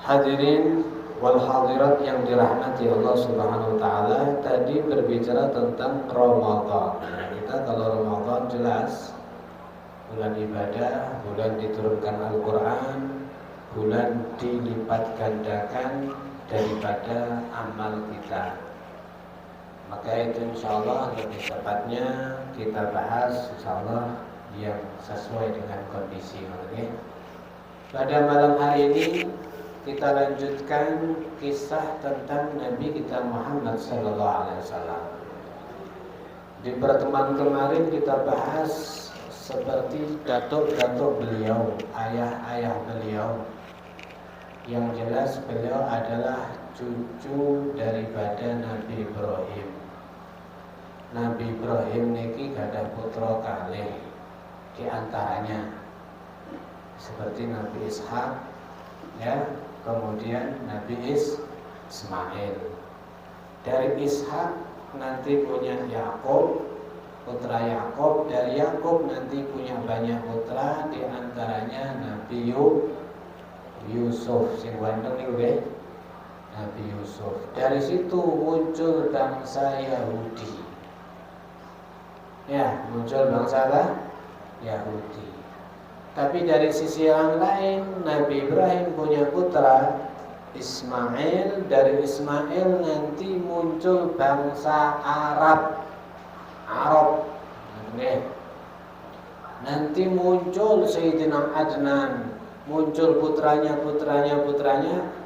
Hadirin wal hadirat yang dirahmati Allah Subhanahu wa taala, tadi berbicara tentang Ramadan. Kita kalau Ramadan jelas bulan ibadah, bulan diturunkan Al-Qur'an, bulan dilipat gandakan daripada amal kita. Maka itu insyaallah lebih tepatnya kita bahas insyaallah yang sesuai dengan kondisi. Okay? Pada malam hari ini kita lanjutkan kisah tentang Nabi kita Muhammad SAW. Di pertemuan kemarin kita bahas seperti datuk-datuk beliau, ayah-ayah beliau. Yang jelas beliau adalah cucu daripada Nabi Ibrahim. Nabi Ibrahim niki gadah putra kalih, di antaranya seperti Nabi Ishak, ya, kemudian Nabi Ismail. Dari Ishak nanti punya Yakub, putra Yakub. Dari Yakub nanti punya banyak putra, di antaranya Nabi Yusuf. Sing ganteng niku nggih, Nabi Yusuf. Dari situ muncul bangsa Yahudi. Ya, muncul bangsa Yahudi. Tapi dari sisi yang lain, Nabi Ibrahim punya putra Ismail. Dari Ismail nanti muncul bangsa Arab. Nanti muncul Sayyidina Adnan, muncul putranya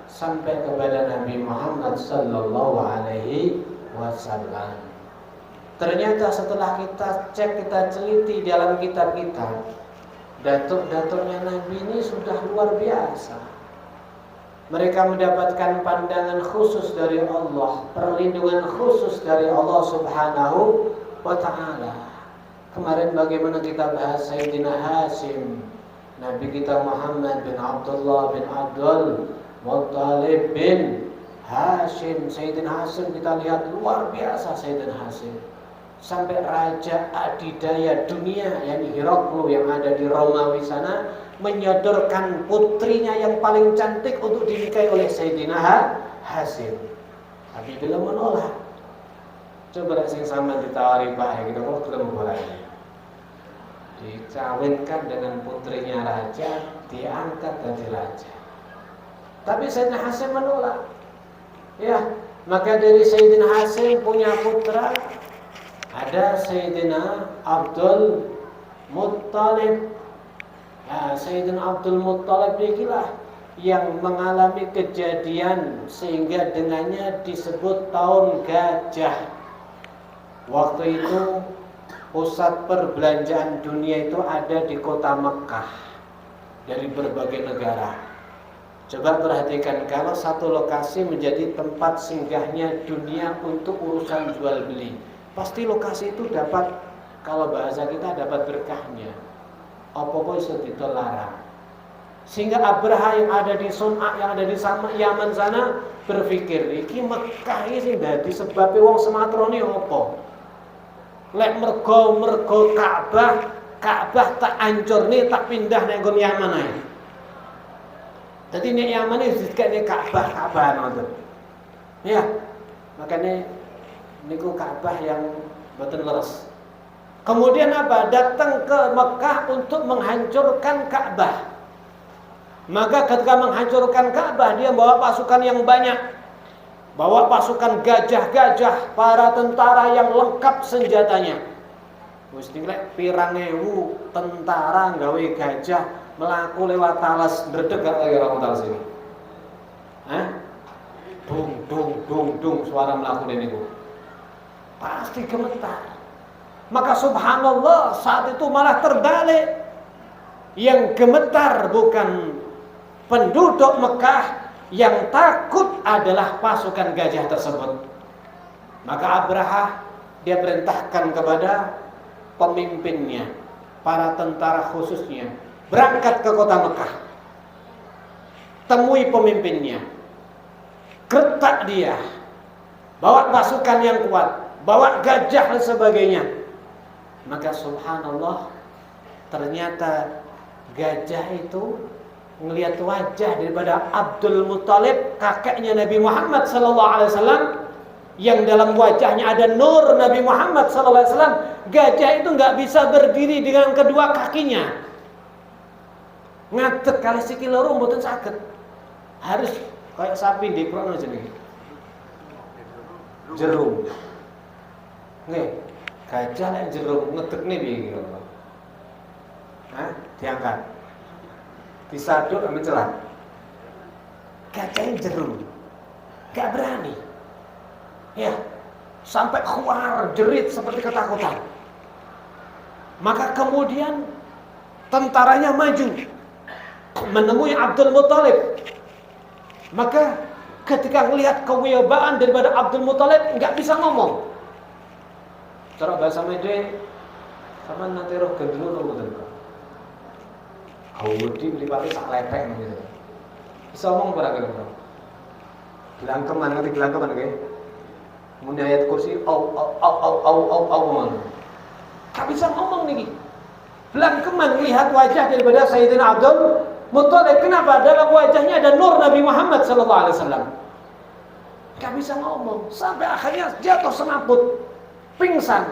sampai kepada Nabi Muhammad sallallahu alaihi wasallam. Ternyata setelah kita cek, kita teliti dalam kitab kita, datuk-datuknya Nabi ini sudah luar biasa. Mereka mendapatkan pandangan khusus dari Allah, perlindungan khusus dari Allah Subhanahu wa ta'ala. Kemarin bagaimana kita bahas Sayyidina Hashim, Nabi kita Muhammad bin Abdullah bin Abdul Muttalib bin Hashim. Sayyidina Hashim kita lihat luar biasa. Sayyidina Hashim sampai raja adidaya dunia, yakni Heraklu yang ada di Romawi sana, menyodorkan putrinya yang paling cantik untuk dinikahi oleh Sayyidina Hashim. Tapi beliau menolak. Coba sing sama ditawari bae gitu, kalau belum boleh dikawinkan dengan putrinya raja, diangkat jadi raja. Tapi Sayyidina Hashim menolak. Ya, maka dari Sayyidina Hashim punya putra ada Sayyidina Abdul Muttalib. Ya, Sayyidina Abdul Muttalib inilah yang mengalami kejadian sehingga dengannya disebut tahun gajah. Waktu itu pusat perbelanjaan dunia itu ada di kota Mekah dari berbagai negara. Coba perhatikan, kalau satu lokasi menjadi tempat singgahnya dunia untuk urusan jual beli, pasti lokasi itu dapat, kalau bahasa kita dapat berkahnya. Apa-apa iso ditelarang. Sehingga Abraha yang ada di Sun'a, yang ada di Yaman sana berpikir, iki Mekah iki sing dadi sebabe wong sematrone apa? Lek mergo Ka'bah tak ancurne, tak pindah ning nggon Yaman ae. Dadi nek Yaman iki dikene Ka'bah ngoten. Ya, makanya niku Ka'bah yang boten leres. Kemudian apa? Datang ke Mekah untuk menghancurkan Ka'bah. Maka ketika menghancurkan Ka'bah, dia bawa pasukan yang banyak. Bawa pasukan gajah-gajah, para tentara yang lengkap senjatanya. Wis nilai pirang ewu tentara gawe gajah melaku lewat talas, ndredeg gak kaya orang talas ini. Hah? Dung dung dung dung suara melaku niku. Pasti gemetar. Maka subhanallah saat itu malah terbalik. Yang gemetar bukan penduduk Mekah, yang takut adalah pasukan gajah tersebut. Maka Abraha dia perintahkan kepada pemimpinnya, para tentara khususnya, berangkat ke kota Mekah. Temui pemimpinnya, gertak dia, bawa pasukan yang kuat, bawa gajah dan sebagainya. Maka subhanallah, ternyata gajah itu ngelihat wajah daripada Abdul Muthalib, kakeknya Nabi Muhammad SAW, yang dalam wajahnya ada nur Nabi Muhammad SAW. Gajah itu nggak bisa berdiri dengan kedua kakinya, ngadeg kali sikil loro mboten saged, harus kayak sapi di prono jenenge jerum. Nggih, gajah lek jerum ngedekne piye kira? Hah? Diangkat. Disaduk mencelat. Gajah jerum. Gak berani. Ya, sampai keluar jerit seperti ketakutan. Maka kemudian tentaranya maju menemui Abdul Muthalib. Maka ketika melihat kewibawaan daripada Abdul Muthalib, nggak bisa ngomong. Cara bahasa Mede, sama nanti roh gendelo ngoten kok. Awudi mlipate sak lepek gitu. Bisa ngomong ora kira-kira. Gelangkeman ngerti gelangkeman nggih? Mun ayat kursi au. Gak bisa ngomong nih. Gelangkeman melihat wajah daripada Sayyidina Abdul Muthalib. Kenapa? Dalam wajahnya ada nur Nabi Muhammad SAW. Gak bisa ngomong. Sampai akhirnya jatuh semaput, pingsan.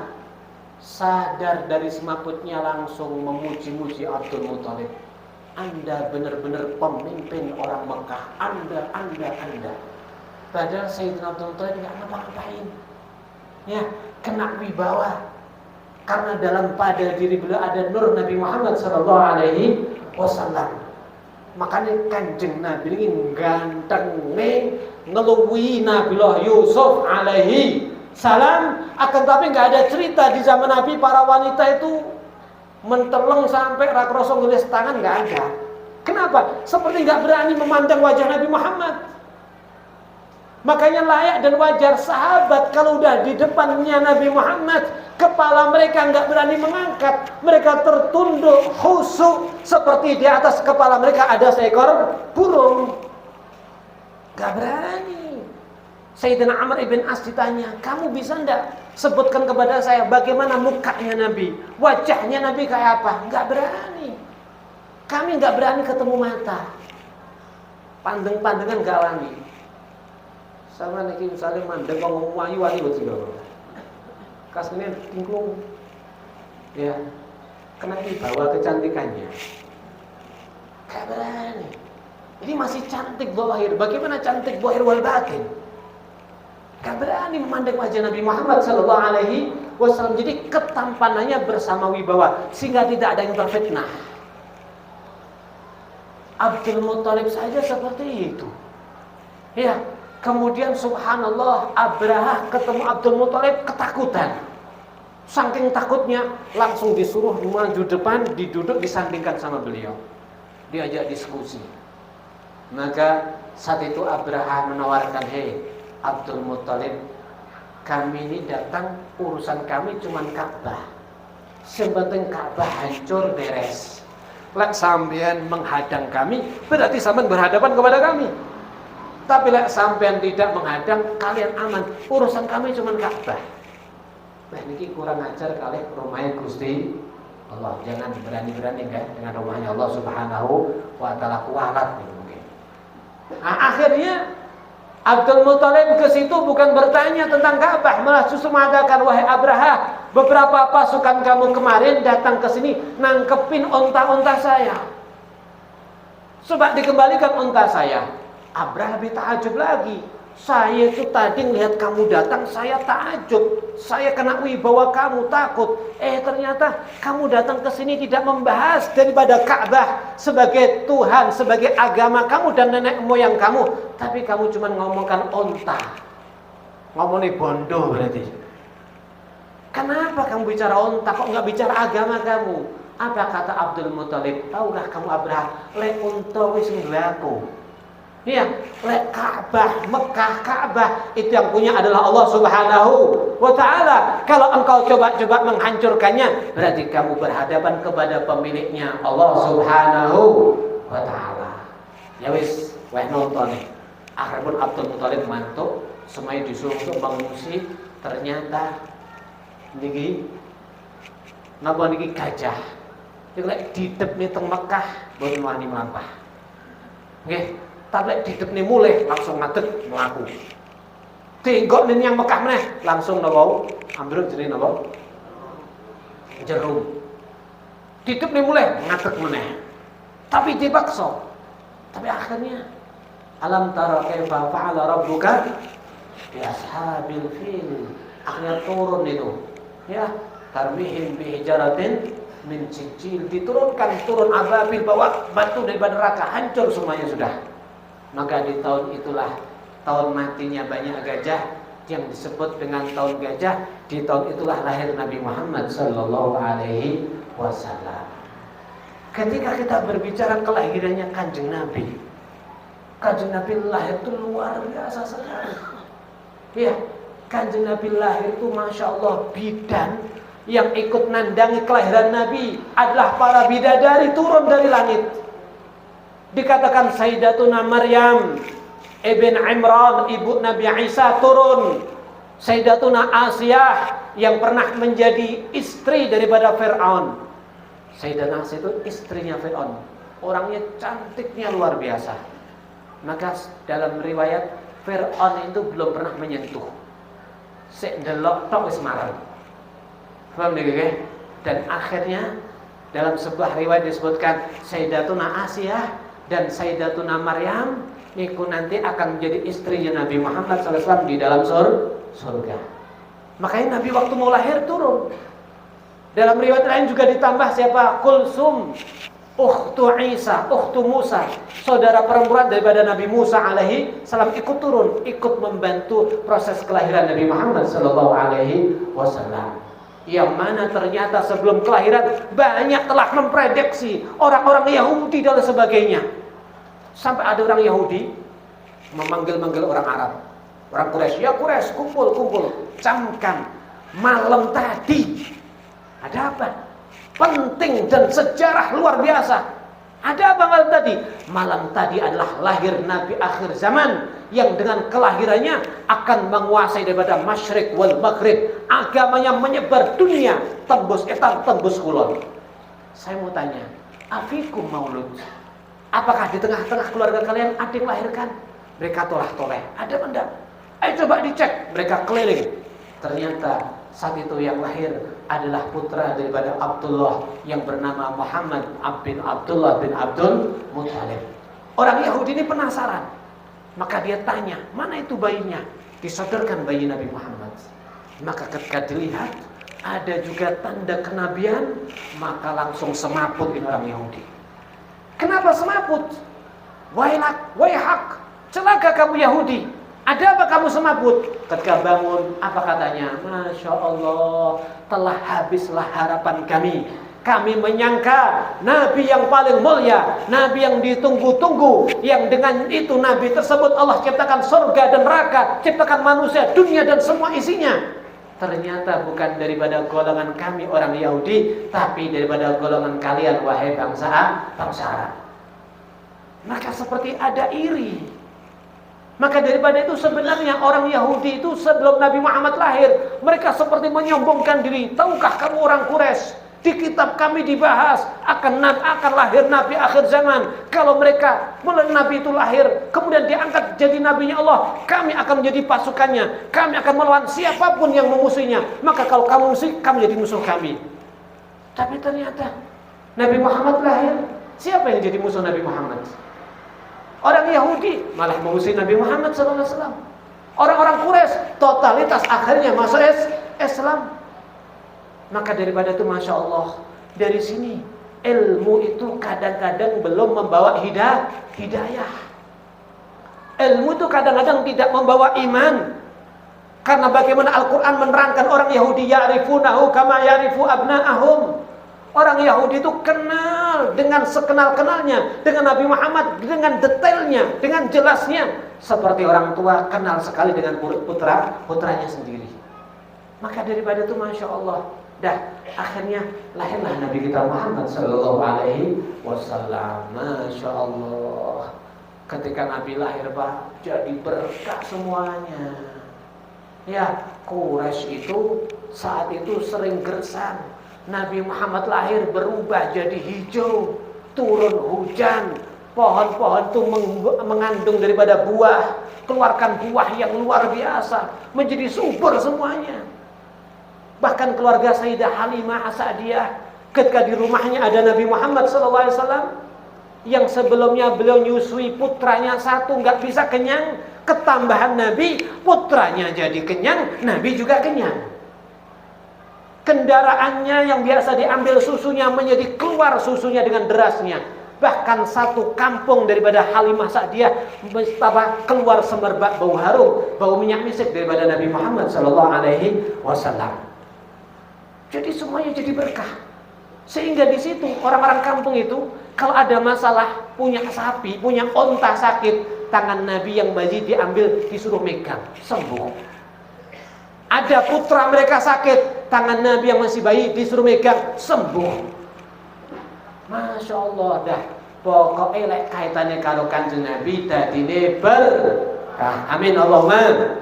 Sadar dari semaputnya langsung memuji-muji Abdul Muthalib. Anda benar-benar pemimpin orang Mekah. Anda. Padahal Sayyidina Abdul Muthalib gak ngapa-ngapain. Ya, kena wibawa. Karena dalam pada diri beliau ada nur Nabi Muhammad SAW. Makanya Kanjeng Nabi ini ganteng nih ngeluwi Nabiullah Yusuf alaihi salam. Akan tapi nggak ada cerita di zaman Nabi para wanita itu menteleng sampai rakroso ngelis tangan, nggak ada. Kenapa? Seperti nggak berani memandang wajah Nabi Muhammad. Makanya layak dan wajar sahabat kalau udah di depannya Nabi Muhammad, kepala mereka nggak berani mengangkat, mereka tertunduk khusyuk seperti di atas kepala mereka ada seekor burung. Gak berani. Sayyidina Amr ibn As ditanya, kamu bisa enggak sebutkan kepada saya bagaimana mukanya Nabi, wajahnya Nabi kayak apa? Gak berani. Kami gak berani ketemu mata, pandeng-pandengan gak wani. Sama niki misalnya mandeng ngomong wani betul lho. Kasine tingkung. Ya. Kena dibawa kecantikannya. Gak berani. Ini masih cantik zahir. Bagaimana cantik zahir wal batin? Gak berani memandang wajah Nabi Muhammad SAW. Jadi ketampanannya bersama wibawa, sehingga tidak ada yang terfitnah. Abdul Muthalib saja seperti itu. Ya. Kemudian subhanallah, Abraha ketemu Abdul Muthalib ketakutan. Saking takutnya langsung disuruh maju depan, diduduk disandingkan sama beliau. Diajak diskusi. Maka saat itu Abraha menawarkan, hei Abdul Muthalib, kami ini datang, urusan kami cuma Ka'bah. Sebentar Ka'bah hancur beres. Lek sampean menghadang kami, berarti sampean berhadapan kepada kami. Tapi lek sampean tidak menghadang, kalian aman. Urusan kami cuma Ka'bah. Nah ini kurang ajar kali rumahnya Gusti Allah. Jangan berani-berani kan dengan rumahnya Allah Subhanahu wa ta'ala, kualat gitu mungkin. Nah, akhirnya Abdul Muthalib ke situ bukan bertanya tentang Ka'bah, malah justru mengatakan, wahai Abraha, beberapa pasukan kamu kemarin datang ke sini nangkepin onta-onta saya. Coba dikembalikan onta saya. Abraha lebih takjub lagi. Saya itu tadi melihat kamu datang, saya takjub. Saya kena wibawa kamu, takut. Ternyata kamu datang ke sini tidak membahas daripada Ka'bah sebagai Tuhan, sebagai agama kamu dan nenek moyang kamu, tapi kamu cuma ngomongkan onta. Ngomongin bondo berarti. Kenapa kamu bicara onta, kok nggak bicara agama kamu? Apa kata Abdul Muthalib? Tahukah kamu Abraha, lek unta wis nglaku. Iya, lek Ka'bah, Mekah, Ka'bah itu yang punya adalah Allah Subhanahu wa ta'ala. Kalau engkau coba-coba menghancurkannya, berarti kamu berhadapan kepada pemiliknya, Allah Subhanahu wa ta'ala. Ya wis, weh nonton nih. Akhirnya Abdul Muthalib mantuk, semuanya disuruh untuk mengungsi. Ternyata niki napa niki gajah. Iki lek didep nih teng Mekah, boten wani mlampah. Nggih. Tapi didepne mulai langsung ngadeg mlaku. Tenggok ning yang Mekah meneh langsung napa? Ambruk jenenge napa? Jerum. Didepne mulai ngadeg meneh. Tapi dipaksa. Tapi akhirnya alam tara kaifa fa'ala rabbuka bi ashabil fil. Akhirnya turun itu. Ya, tarmihim bi hijaratin min sijil, diturunkan turun ababil bawa batu daripada neraka, hancur semuanya sudah. Maka di tahun itulah tahun matinya banyak gajah yang disebut dengan tahun gajah. Di tahun itulah lahir Nabi Muhammad sallallahu alaihi wasallam. Ketika kita berbicara kelahirannya Kanjeng Nabi, Kanjeng Nabi lahir itu luar biasa sekali. Ya, Kanjeng Nabi lahir itu Masya Allah, bidan yang ikut nandangi kelahiran Nabi adalah para bidadari turun dari langit. Dikatakan Sayyidatuna Maryam ibn Imran, ibu Nabi Isa turun. Sayyidatuna Asiyah yang pernah menjadi istri daripada Fir'aun. Sayyidatuna Asiyah itu istrinya Fir'aun. Orangnya cantiknya luar biasa. Maka dalam riwayat Fir'aun itu belum pernah menyentuh. Sik ndelok tok wis marang. Paham nggih? Dan akhirnya dalam sebuah riwayat disebutkan Sayyidatuna Asiyah dan Sayyidatuna Maryam niku nanti akan menjadi istrinya Nabi Muhammad SAW di dalam surga. Makanya Nabi waktu mau lahir turun. Dalam riwayat lain juga ditambah siapa? Kulsum, ukhtu Isa, ukhtu Musa, saudara perempuan daripada Nabi Musa alaihi salam ikut turun, ikut membantu proses kelahiran Nabi Muhammad SAW. Yang mana ternyata sebelum kelahiran banyak telah memprediksi orang-orang Yahudi dan sebagainya. Sampai ada orang Yahudi memanggil-manggil orang Arab, orang Quraisy, ya Quraisy kumpul, camkan malam tadi ada apa? Penting dan sejarah luar biasa. Ada apa malam tadi? Malam tadi adalah lahir Nabi akhir zaman yang dengan kelahirannya akan menguasai daripada masyrik wal maghrib. Agamanya menyebar dunia, tembus etan, tembus kulon. Saya mau tanya, afikum maulud? Apakah di tengah-tengah keluarga kalian ada yang melahirkan? Mereka tolah-toleh. Ada apa enggak? Ayo coba dicek. Mereka keliling. Ternyata saat itu yang lahir adalah putra daripada Abdullah yang bernama Muhammad bin Abdullah bin Abdul Muthalib. Orang Yahudi ini penasaran. Maka dia tanya, mana itu bayinya? Disodorkan bayi Nabi Muhammad. Maka ketika dilihat ada juga tanda kenabian, maka langsung semaput ini orang Yahudi. Kenapa semaput? Wailak, waihak, celaka kamu Yahudi. Ada apa kamu semaput? Ketika bangun, apa katanya? Masya Allah, telah habislah harapan kami. Kami menyangka Nabi yang paling mulia, Nabi yang ditunggu-tunggu, yang dengan itu Nabi tersebut Allah ciptakan surga dan neraka, ciptakan manusia, dunia dan semua isinya. Ternyata bukan daripada golongan kami orang Yahudi, tapi daripada golongan kalian wahai bangsa Arab. Maka seperti ada iri. Maka daripada itu sebenarnya orang Yahudi itu sebelum Nabi Muhammad lahir, mereka seperti menyombongkan diri. Tahukah kamu orang Quraisy? Di kitab kami dibahas akan lahir Nabi akhir zaman. Kalau mereka mulai Nabi itu lahir, kemudian diangkat jadi nabinya Allah, kami akan menjadi pasukannya. Kami akan melawan siapapun yang memusuhinya. Maka kalau kamu musuh, kamu jadi musuh kami. Tapi ternyata Nabi Muhammad lahir, siapa yang jadi musuh Nabi Muhammad? Orang Yahudi malah memusuhi Nabi Muhammad SAW. Orang-orang Quraisy totalitas akhirnya masuk Islam. Maka daripada itu Masya Allah, dari sini ilmu itu kadang-kadang belum membawa hidayah. Ilmu itu kadang-kadang tidak membawa iman. Karena bagaimana Al-Quran menerangkan orang Yahudi ya'rifunahu kama ya'rifu abna'ahum. Orang Yahudi itu kenal dengan sekenal-kenalnya dengan Nabi Muhammad, dengan detailnya, dengan jelasnya, seperti orang tua kenal sekali dengan putranya sendiri. Maka daripada itu Masya Allah, akhirnya lahirlah Nabi kita Muhammad Sallallahu Alaihi Wasallam. Masya Allah, ketika Nabi lahir Pak, jadi berkah semuanya. Ya, Quraisy itu saat itu sering gersang. Nabi Muhammad lahir berubah jadi hijau, turun hujan, pohon-pohon itu mengandung daripada buah, keluarkan buah yang luar biasa, menjadi subur semuanya. Bahkan keluarga Sayyidah Halimah As-Sa'diyah, ketika di rumahnya ada Nabi Muhammad SAW, yang sebelumnya beliau nyusui putranya satu nggak bisa kenyang, ketambahan Nabi, putranya jadi kenyang, Nabi juga kenyang. Kendaraannya yang biasa diambil susunya menjadi keluar susunya dengan derasnya. Bahkan satu kampung daripada Halimah Sa'diyah keluar semerbak bau harum, bau minyak misik daripada Nabi Muhammad SAW. Jadi semuanya jadi berkah. Sehingga di situ orang-orang kampung itu kalau ada masalah, punya sapi, punya onta sakit, tangan Nabi yang bayi diambil, disuruh megang, sembuh. Ada putra mereka sakit, tangan Nabi yang masih bayi disuruh megang, sembuh. Masya Allah, pokoknya lek kaitannya karo Kanjeng Nabi dadine berkah. Amin Allahumma.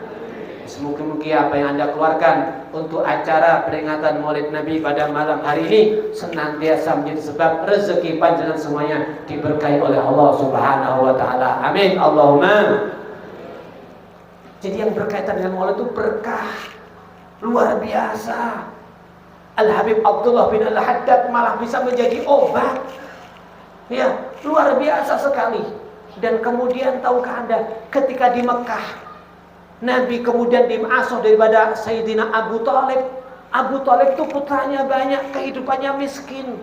Semoga apa yang Anda keluarkan untuk acara peringatan Maulid Nabi pada malam hari ini senantiasa menjadi sebab rezeki panjenengan semuanya diberkahi oleh Allah Subhanahu wa taala. Amin Allahumma. Jadi yang berkaitan dengan Maulid itu berkah luar biasa. Al-Habib Abdullah bin Al-Haddad malah bisa menjadi obat. Ya, luar biasa sekali. Dan kemudian tahukah Anda, ketika di Mekah Nabi kemudian diasuh daripada Sayyidina Abu Talib. Abu Talib itu putranya banyak, kehidupannya miskin.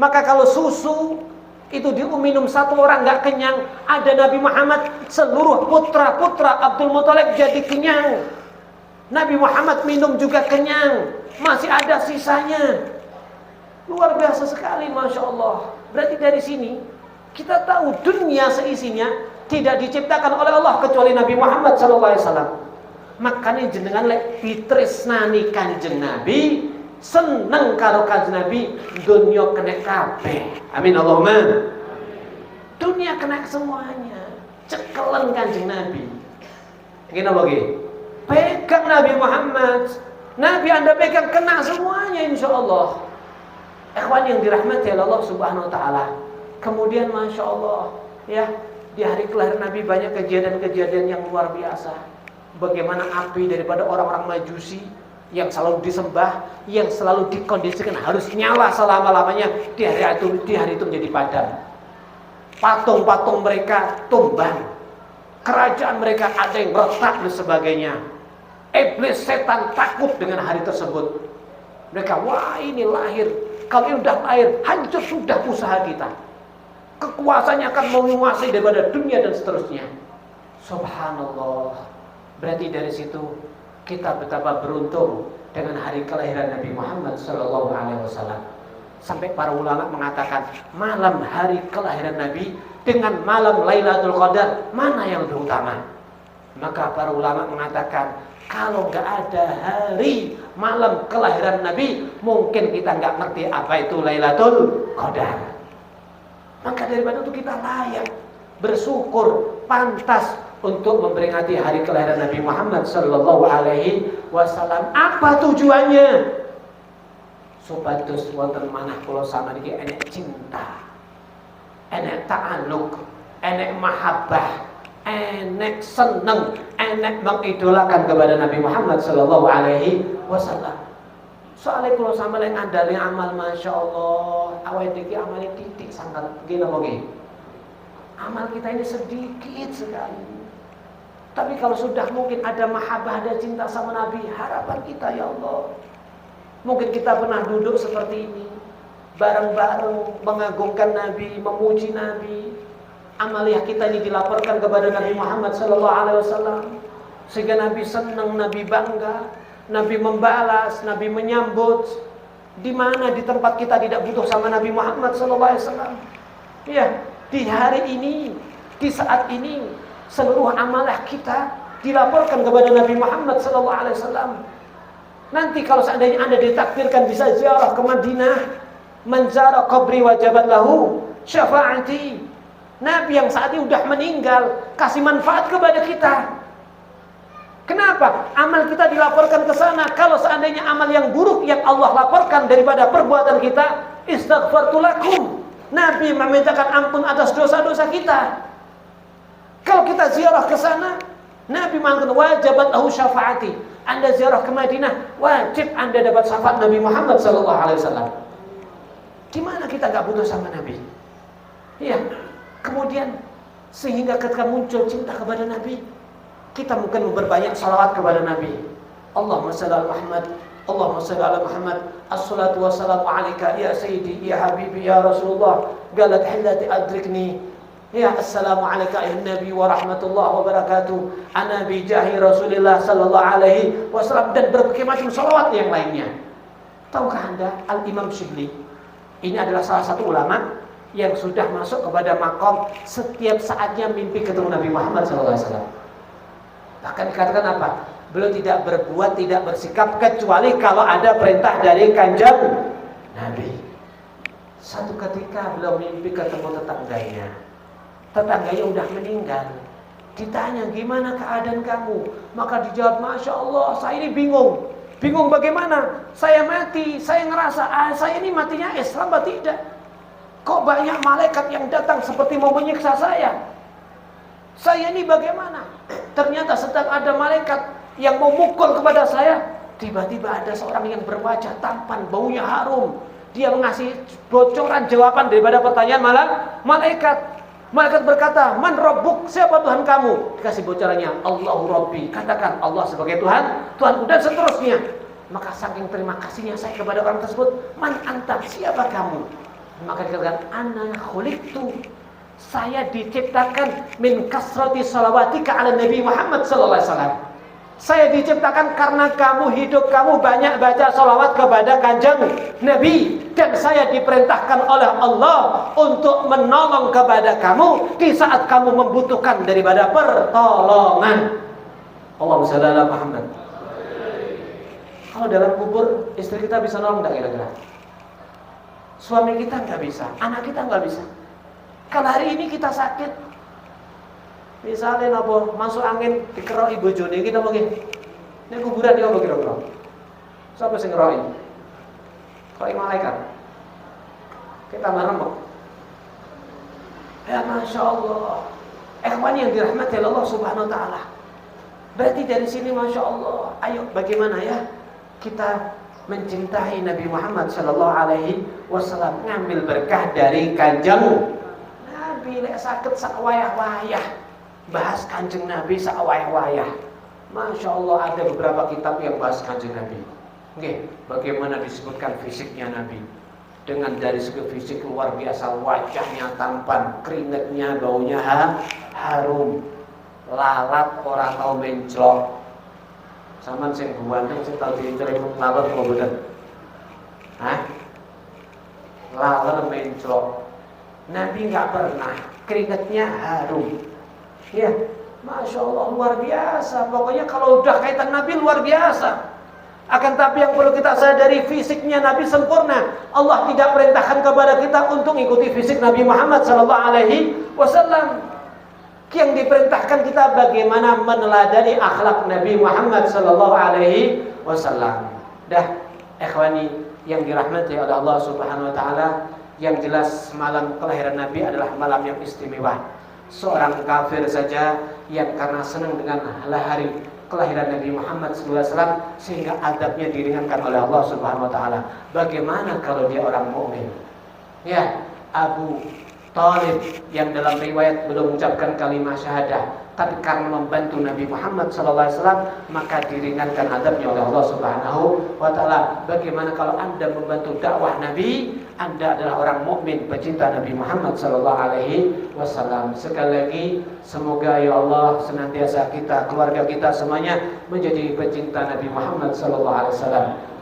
Maka kalau susu itu diminum satu orang nggak kenyang, ada Nabi Muhammad, seluruh putra-putra Abdul Muthalib jadi kenyang. Nabi Muhammad minum juga kenyang, masih ada sisanya. Luar biasa sekali, Masya Allah. Berarti dari sini kita tahu dunia seisinya tidak diciptakan oleh Allah kecuali Nabi Muhammad SAW. Makanya jenengan lek pitresnani Kanjeng Nabi, seneng karo Kanjeng Nabi, dunia kena kabeh. Amin Allahumma. Dunia kena semuanya, cekelen Kanjeng Nabi. Gini lagi, pegang Nabi Muhammad, Nabi Anda pegang kena semuanya insya Allah. Ikhwan yang dirahmati Allah Subhanahu Wa Taala. Kemudian Masya Allah, ya, di hari kelahiran Nabi banyak kejadian-kejadian yang luar biasa. Bagaimana api daripada orang-orang Majusi yang selalu disembah, yang selalu dikondisikan harus nyala selama-lamanya, di hari itu menjadi padam. Patung-patung mereka tumbang, kerajaan mereka ada yang retak dan sebagainya. Iblis setan takut dengan hari tersebut. Mereka, wah ini lahir, kalau ini sudah lahir, hancur sudah usaha kita. Kekuasaannya akan menguasai daripada dunia dan seterusnya. Subhanallah. Berarti dari situ kita betapa beruntung dengan hari kelahiran Nabi Muhammad SAW. Sampai para ulama mengatakan malam hari kelahiran Nabi dengan malam Lailatul Qadar mana yang lebih utama? Maka para ulama mengatakan kalau nggak ada hari malam kelahiran Nabi, mungkin kita nggak ngerti apa itu Lailatul Qadar. Maka daripada itu kita layak bersyukur, pantas untuk memperingati hari kelahiran Nabi Muhammad Sallallahu Alaihi Wasallam. Apa tujuannya? supados wonten manah kula samaniki enek cinta, enek ta'alluq, enek mahabbah, enek seneng, enek mengidolakan kepada Nabi Muhammad sallallahu alaihi wasallam. Soalnya kula sampeyan ngandali amal masyaallah, awake iki amale titik sangat nggih napa nggih. Amal kita ini sedikit sekali. Tapi kalau sudah mungkin ada mahabbah, ada cinta sama Nabi, harapan kita ya Allah. Mungkin kita pernah duduk seperti ini, bareng-bareng mengagungkan Nabi, memuji Nabi. Amaliah kita ini dilaporkan kepada Nabi Muhammad SAW, sehingga Nabi senang, Nabi bangga, Nabi membalas, Nabi menyambut. Di mana di tempat kita tidak butuh sama Nabi Muhammad SAW? Ya, di hari ini, di saat ini, seluruh amalah kita dilaporkan kepada Nabi Muhammad SAW. Nanti kalau seandainya Anda ditakdirkan bisa ziarah ke Madinah, menziarah qabri wajabat lahu syafaati. Nabi yang saat ini sudah meninggal kasih manfaat kepada kita. Kenapa? Amal kita dilaporkan ke sana. Kalau seandainya amal yang buruk yang Allah laporkan daripada perbuatan kita, istaghfartu lakum. Nabi memintakan ampun atas dosa-dosa kita. Kalau kita ziarah ke sana, Nabi mengatakan wajabat lahu syafaati. Anda ziarah ke Madinah, wajib Anda dapat syafaat Nabi Muhammad SAW. Di mana kita nggak butuh sama Nabi? Iya. Kemudian sehingga ketika muncul cinta kepada Nabi, kita mungkin memperbanyak salawat kepada Nabi. Allahumma shalli ala Muhammad, Allahumma shalli ala Muhammad. Assalatu wassalamu alaika ya sayyidi ya habibi ya Rasulullah. Galat hillati adrikni. Ya assalamu alaika ya Nabi wa rahmatullahi wa barakatuh. Ana bi jahi Rasulillah sallallahu alaihi wasallam, dan berbagai macam salawat yang lainnya. Tahukah Anda Al-Imam Syibli ini adalah salah satu ulama yang sudah masuk kepada makom setiap saatnya mimpi ketemu Nabi Muhammad SAW. Bahkan dikatakan apa? Beliau tidak berbuat, tidak bersikap kecuali kalau ada perintah dari kanjeng Nabi. Satu ketika beliau mimpi ketemu tetangganya. Tetangganya udah meninggal. Ditanya, gimana keadaan kamu? Maka dijawab, Masya Allah, saya ini bingung. Bingung bagaimana? Saya mati, saya ngerasa, saya ini matinya Islam atau tidak? Kok banyak malaikat yang datang seperti mau menyiksa saya? Saya ini bagaimana? Ternyata sedang ada malaikat yang mau mukul kepada saya. Tiba-tiba ada seorang yang berwajah tampan, baunya harum. Dia mengasih bocoran jawaban daripada pertanyaan malaikat. Malaikat berkata, Man Rabbuk, siapa Tuhan kamu? Dikasih bocorannya, Allahu Rabbi. Katakan Allah sebagai Tuhan, Tuhanku, dan seterusnya. Maka saking terima kasihnya saya kepada orang tersebut, Man Anta, siapa kamu? Maka dikatakan, Ana khuliqtu, saya diciptakan min kasrati salawatika ala Nabi Muhammad SAW. Saya diciptakan karena kamu hidup, kamu banyak baca salawat kepada kanjeng Nabi. Dan saya diperintahkan oleh Allah untuk menolong kepada kamu di saat kamu membutuhkan daripada pertolongan. Allahumma shalli ala Muhammad. Kalau dalam kubur, istri kita bisa nolong enggak kira-kira? Suami kita enggak bisa, anak kita enggak bisa. Kalau hari ini kita sakit, misalnya napa masuk angin dikerok ibu jone iki napa nggih? Nek kuburan iki apa kira-kira? Sapa sing ngeroki? Kok malaikat? Kita meremuk. Ya Masya Allah. Ikhwan yang dirahmati Allah Subhanahu Wa Taala. Berarti dari sini Masya Allah, ayo bagaimana ya kita mencintai Nabi Muhammad Sallallahu Alaihi Wasallam, ngambil berkah dari kanjeng Nabi. Lek sakit sak wayah-wayah, bahas kanjeng Nabi sak wayah-wayah. Masya Allah, ada beberapa kitab yang bahas kanjeng Nabi. Oke, bagaimana disebutkan fisiknya Nabi. Dengan dari segi fisik luar biasa, wajahnya tampan, keringetnya, baunya harum, lalat orang tahu menclok. Saman sing buandeng sing tau diincer lalat kok boten. Hah? Lalat menclok. Nabi enggak pernah, keringetnya harum. Ya, Masya Allah, luar biasa. Pokoknya kalau udah kaitan Nabi luar biasa. Akan tapi yang perlu kita sadari, fisiknya Nabi sempurna. Allah tidak perintahkan kepada kita untuk mengikuti fisik Nabi Muhammad SAW. Yang diperintahkan kita bagaimana meneladani akhlak Nabi Muhammad SAW. Dah, ikhwani yang dirahmati oleh Allah Subhanahu wa taala, yang jelas malam kelahiran Nabi adalah malam yang istimewa. Seorang kafir saja yang karena senang dengan hari kelahiran Nabi Muhammad SAW sehingga adabnya diringankan oleh Allah Subhanahu wa taala. Bagaimana kalau dia orang mukmin? Ya, Abu Thalib yang dalam riwayat belum mengucapkan kalimat syahadah, tapi karena membantu Nabi Muhammad SAW maka diringankan adabnya oleh Allah Subhanahu wa taala. Bagaimana kalau Anda membantu dakwah Nabi? Anda adalah orang mukmin pecinta Nabi Muhammad SAW. Sekali lagi, semoga ya Allah senantiasa kita, keluarga kita semuanya menjadi pecinta Nabi Muhammad SAW.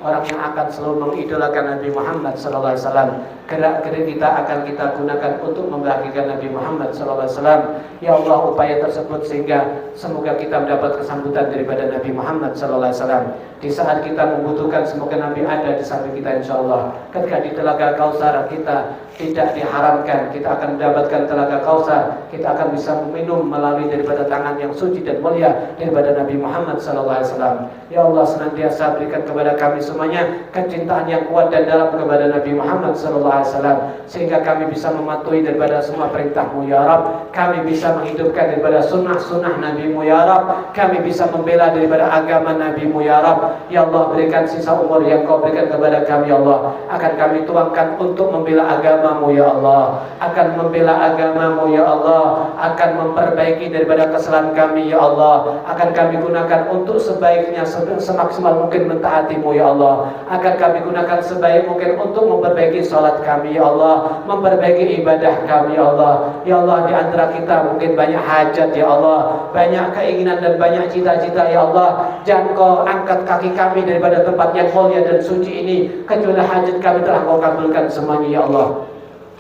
Orang yang akan selalu mengidolakan Nabi Muhammad SAW. Gerak-gerik kita akan kita gunakan untuk membahagiakan Nabi Muhammad SAW. Ya Allah, upaya tersebut sehingga semoga kita mendapat kesambutan daripada Nabi Muhammad SAW. Di saat kita membutuhkan, semoga Nabi ada di samping kita insyaAllah. Ketika di Telaga Kausar kita tidak diharamkan, kita akan mendapatkan Telaga Kausar. Kita akan bisa meminum melalui daripada tangan yang suci dan mulia daripada Nabi Muhammad SAW. Ya Allah, senantiasa berikan kepada kami semuanya kecintaan yang kuat dan dalam kepada Nabi Muhammad SAW, sehingga kami bisa mematuhi daripada semua perintah-Mu ya Rabb. Kami bisa menghidupkan daripada sunnah-sunnah Nabi-Mu ya Rabb. Kami bisa membela daripada agama Nabi-Mu ya Rabb. Ya Allah, berikan sisa umur yang Kau berikan kepada kami ya Allah, akan kami tuangkan untuk membela agama-Mu ya Allah, akan membela agama-Mu ya Allah, akan memperbaiki daripada kesalahan kami ya Allah, akan kami gunakan untuk sebaiknya, semaksimal mungkin mentaati-Mu ya Allah, akan kami gunakan sebaik mungkin untuk memperbaiki salat kami ya Allah, memperbaiki ibadah kami ya Allah. Ya Allah, di antara kita mungkin banyak hajat ya Allah, banyak keinginan dan banyak cita-cita ya Allah. Jangan Kau angkat kaki kami daripada tempat yang mulia dan suci ini kecuali hajat kami telah Kau kabulkan semuanya ya Allah.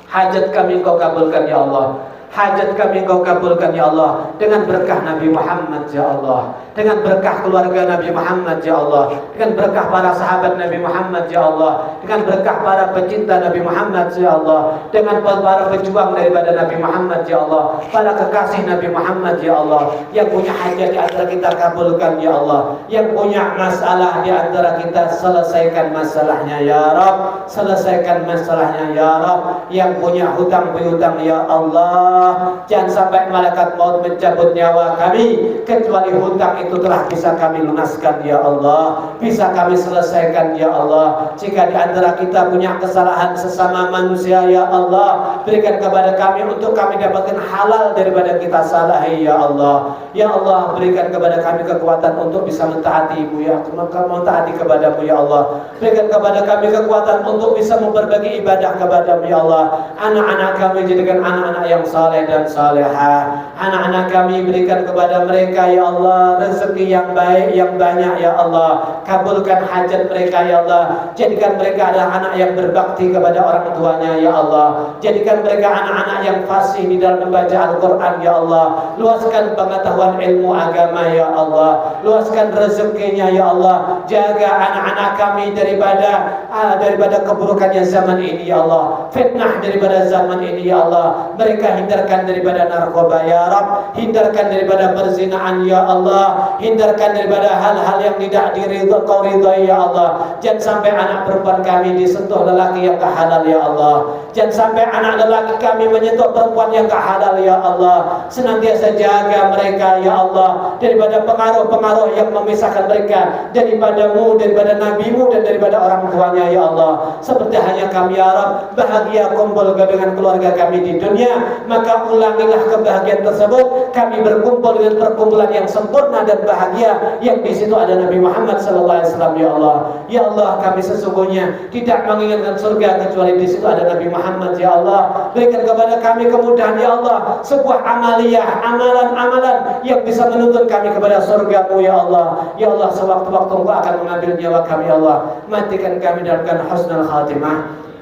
Hajat kami Kau kabulkan ya Allah. Hajat kami Kau kabulkan ya Allah, dengan berkah Nabi Muhammad ya Allah, dengan berkah keluarga Nabi Muhammad ya Allah, dengan berkah para sahabat Nabi Muhammad ya Allah, dengan berkah para pecinta Nabi Muhammad ya Allah, dengan para pejuang daripada Nabi Muhammad ya Allah, para kekasih Nabi Muhammad ya Allah. Yang punya hajat di antara kita kabulkan ya Allah, yang punya masalah di antara kita selesaikan masalahnya ya Rabb, selesaikan masalahnya ya Rabb. Yang punya hutang piutang ya Allah, jangan sampai malaikat maut mencabut nyawa kami kecuali hutang itu telah bisa kami lunaskan ya Allah, bisa kami selesaikan ya Allah. Jika di antara kita punya kesalahan sesama manusia ya Allah, berikan kepada kami untuk kami dapatkan halal daripada kita salahi ya Allah. Ya Allah, berikan kepada kami kekuatan untuk bisa mentaati-Mu ya, mentaati kepada-Mu ya Allah. Berikan kepada kami kekuatan untuk bisa memperbagi ibadah kepada-Mu ya Allah. Anak-anak kami jadikan anak-anak yang saleh dan salehah. Anak-anak kami berikan kepada mereka ya Allah rezeki yang baik, yang banyak ya Allah. Kabulkan hajat mereka ya Allah. Jadikan mereka adalah anak yang berbakti kepada orang tuanya ya Allah. Jadikan mereka anak-anak yang fasih di dalam membaca Al-Quran ya Allah. Luaskan pengetahuan ilmu agama ya Allah. Luaskan rezekinya ya Allah. Jaga anak-anak kami daripada keburukannya zaman ini ya Allah. Fitnah daripada zaman ini ya Allah. Mereka hindarkan daripada narkoba ya Rabb, hindarkan daripada perzinaan ya Allah, hindarkan daripada hal-hal yang tidak Kau ridhai ya Allah. Jangan sampai anak perempuan kami disentuh lelaki yang tak halal ya Allah. Jangan sampai anak lelaki kami menyentuh perempuan yang tak halal ya Allah. Senantiasa jaga mereka ya Allah daripada pengaruh-pengaruh yang memisahkan mereka daripada-Mu, daripada Nabi-Mu dan daripada orang tuanya ya Allah. Seperti hanya kami ya Rabb bahagia kumpul dengan keluarga kami di dunia, maka ulangilah kebahagiaan tersebut. Kami berkumpul dengan perkumpulan yang sempurna dan bahagia, yang di situ ada Nabi Muhammad SAW ya Allah. Ya Allah, kami sesungguhnya tidak menginginkan surga kecuali di situ ada Nabi Muhammad ya Allah. Berikan kepada kami kemudahan ya Allah, sebuah amaliyah, amalan-amalan yang bisa menuntun kami kepada surga-Mu ya Allah. Ya Allah, sewaktu-waktu Engkau akan mengambil nyawa kami ya Allah. Matikan kami dalam keadaan husnul khatimah,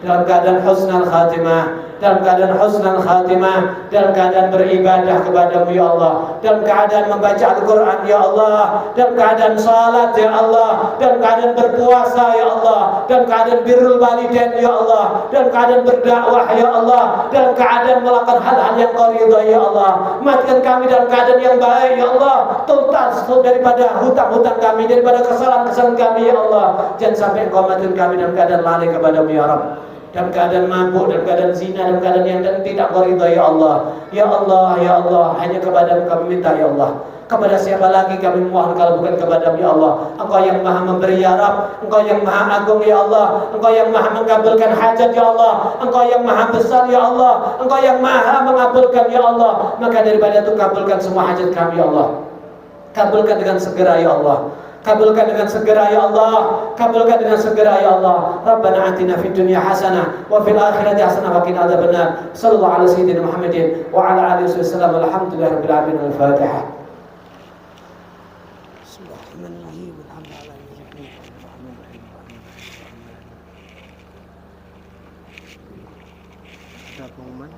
dalam keadaan husnul khatimah, dalam keadaan husnul khatimah, dalam keadaan beribadah kepadamu ya Allah, dalam keadaan membaca Al-Quran ya Allah, dalam keadaan salat ya Allah, dalam keadaan berpuasa ya Allah, dalam keadaan birrul walidain ya Allah, dalam keadaan berdakwah ya Allah, dalam keadaan melakukan hal-hal yang Kau ridhai ya Allah. Matikan kami dalam keadaan yang baik ya Allah, tuntas daripada hutang-hutang kami, daripada kesalahan-kesalahan kami ya Allah. Jangan sampai Engkau matikan kami dalam keadaan lalai kepadamu ya Rabb, dalam keadaan mabuk, dalam keadaan zina, dalam keadaan yang tidak Kau ridhai ya Allah. Ya Allah, ya Allah, hanya kepadamu kami minta ya Allah. Kepada siapa lagi kami mohon kalau bukan kepadamu ya Allah. Engkau yang maha memberi ya Rabb, Engkau yang maha agung ya Allah, Engkau yang maha mengabulkan hajat ya Allah, Engkau yang maha besar ya Allah, Engkau yang maha mengabulkan ya Allah. Maka daripada itu kabulkan semua hajat kami ya Allah, kabulkan dengan segera ya Allah, kabulkan dengan segera ya Allah, kabulkan dengan segera ya Allah. Rabbana atina fid dunya hasanah wa fil akhirati hasanah wa qina adzabannar. Sallallahu ala sayyidina Muhammadin wa ala alihi wasallam. Alhamdulillahirabbil alamin. Al-Fatihah. Ada pengumuman?